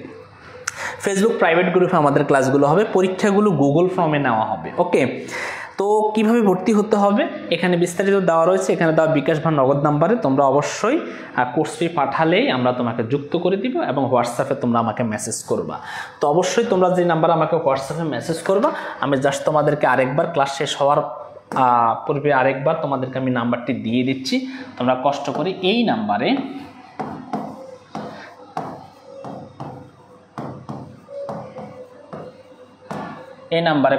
ফেসবুক প্রাইভেট গ্রুপে আমাদের ক্লাসগুলো হবে, পরীক্ষাগুলো গুগল ফর্মে নেওয়া হবে। ওকে, তো কিভাবে ভর্তি হতে হবে এখানে বিস্তারিত দেওয়া রয়েছে, এখানে দেওয়া বিকাশ বা নগদ নাম্বারে তোমরা অবশ্যই কোর্স ফি পাঠালেই আমরা তোমাকে যুক্ত করে দিব এবং হোয়াটসঅ্যাপে তোমরা আমাকে মেসেজ করবা। তো অবশ্যই তোমরা যে নাম্বারে আমাকে হোয়াটসঅ্যাপে মেসেজ করবা, আমি জাস্ট তোমাদেরকে আরেকবার ক্লাস শেষ হওয়ার পূর্বে আরেকবার তোমাদেরকে আমি নাম্বারটি দিয়ে দিচ্ছি। তোমরা কষ্ট করে এই নাম্বারে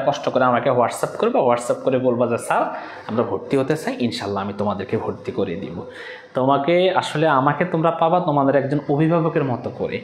কষ্ট করে আমাকে হোয়াটসঅ্যাপ করবে, হোয়াটসঅ্যাপ করে বলবা যে স্যার আমরা ভর্তি হতে চাই, ইনশাল্লাহ আমি তোমাদেরকে ভর্তি করে দিব। তোমাকে আসলে আমাকে তোমরা পাবা তোমাদের একজন অভিভাবকের মতো করে,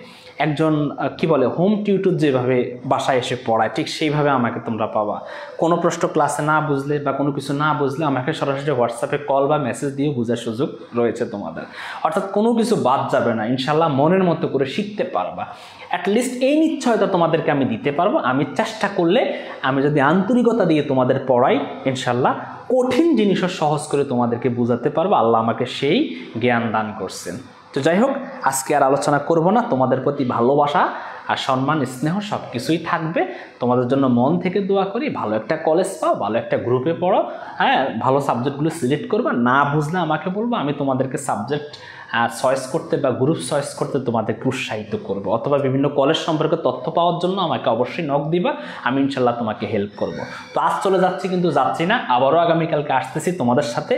একজন কি বলে হোম টিউটর যেভাবে বাসায় এসে পড়ায় ঠিক সেইভাবে আমাকে তোমরা পাবা। কোনো প্রশ্ন ক্লাসে না বুঝলে বা কোনো কিছু না বুঝলে আমাকে সরাসরি হোয়াটসঅ্যাপে কল বা মেসেজ দিয়ে বোঝার সুযোগ রয়েছে তোমাদের। অর্থাৎ কোনো কিছু বাদ যাবে না, ইনশাল্লাহ মনের মতো করে শিখতে পারবা। অ্যাটলিস্ট এই নিশ্চয়তা তোমাদেরকে আমি দিতে পারবো, আমি চেষ্টা করলে, আমি যদি আন্তরিকতা দিয়ে তোমাদের পড়াই, ইনশাল্লাহ কঠিন জিনিসও সহজ করে তোমাদেরকে বোঝাতে পারবো। আল্লাহ আমাকে সেই জ্ঞান দান করছেন। তো যাই হোক, আজকে আর আলোচনা করব না, তোমাদের প্রতি ভালোবাসা আর সম্মান স্নেহ সব কিছুই থাকবে। তোমাদের জন্য মন থেকে দোয়া করি, ভালো একটা কলেজ পাও, ভালো একটা গ্রুপে পড়ো, হ্যাঁ ভালো সাবজেক্টগুলো সিলেক্ট করবা, না বুঝলে আমাকে বলবো, আমি তোমাদেরকে সাবজেক্ট চয়েস করতে বা গ্রুপ চয়েস করতে তোমাদেরকে উৎসাহিত করবো। অথবা বিভিন্ন কলেজ সম্পর্কে তথ্য পাওয়ার জন্য আমাকে অবশ্যই নক দিবা, আমি ইনশাল্লাহ তোমাকে হেল্প করব। তো আজ চলে যাচ্ছি কিন্তু যাচ্ছি না, আবারও আগামীকালকে আসতেছি তোমাদের সাথে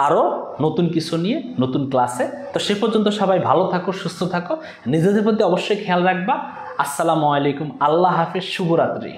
আরও নতুন কিছু নিয়ে, নতুন ক্লাসে। তো সে পর্যন্ত সবাই ভালো থাকো, সুস্থ থাকো, নিজেদের প্রতি অবশ্যই খেয়াল রাখবা। আসসালামু আলাইকুম, আল্লাহ হাফিজ, শুভরাত্রি।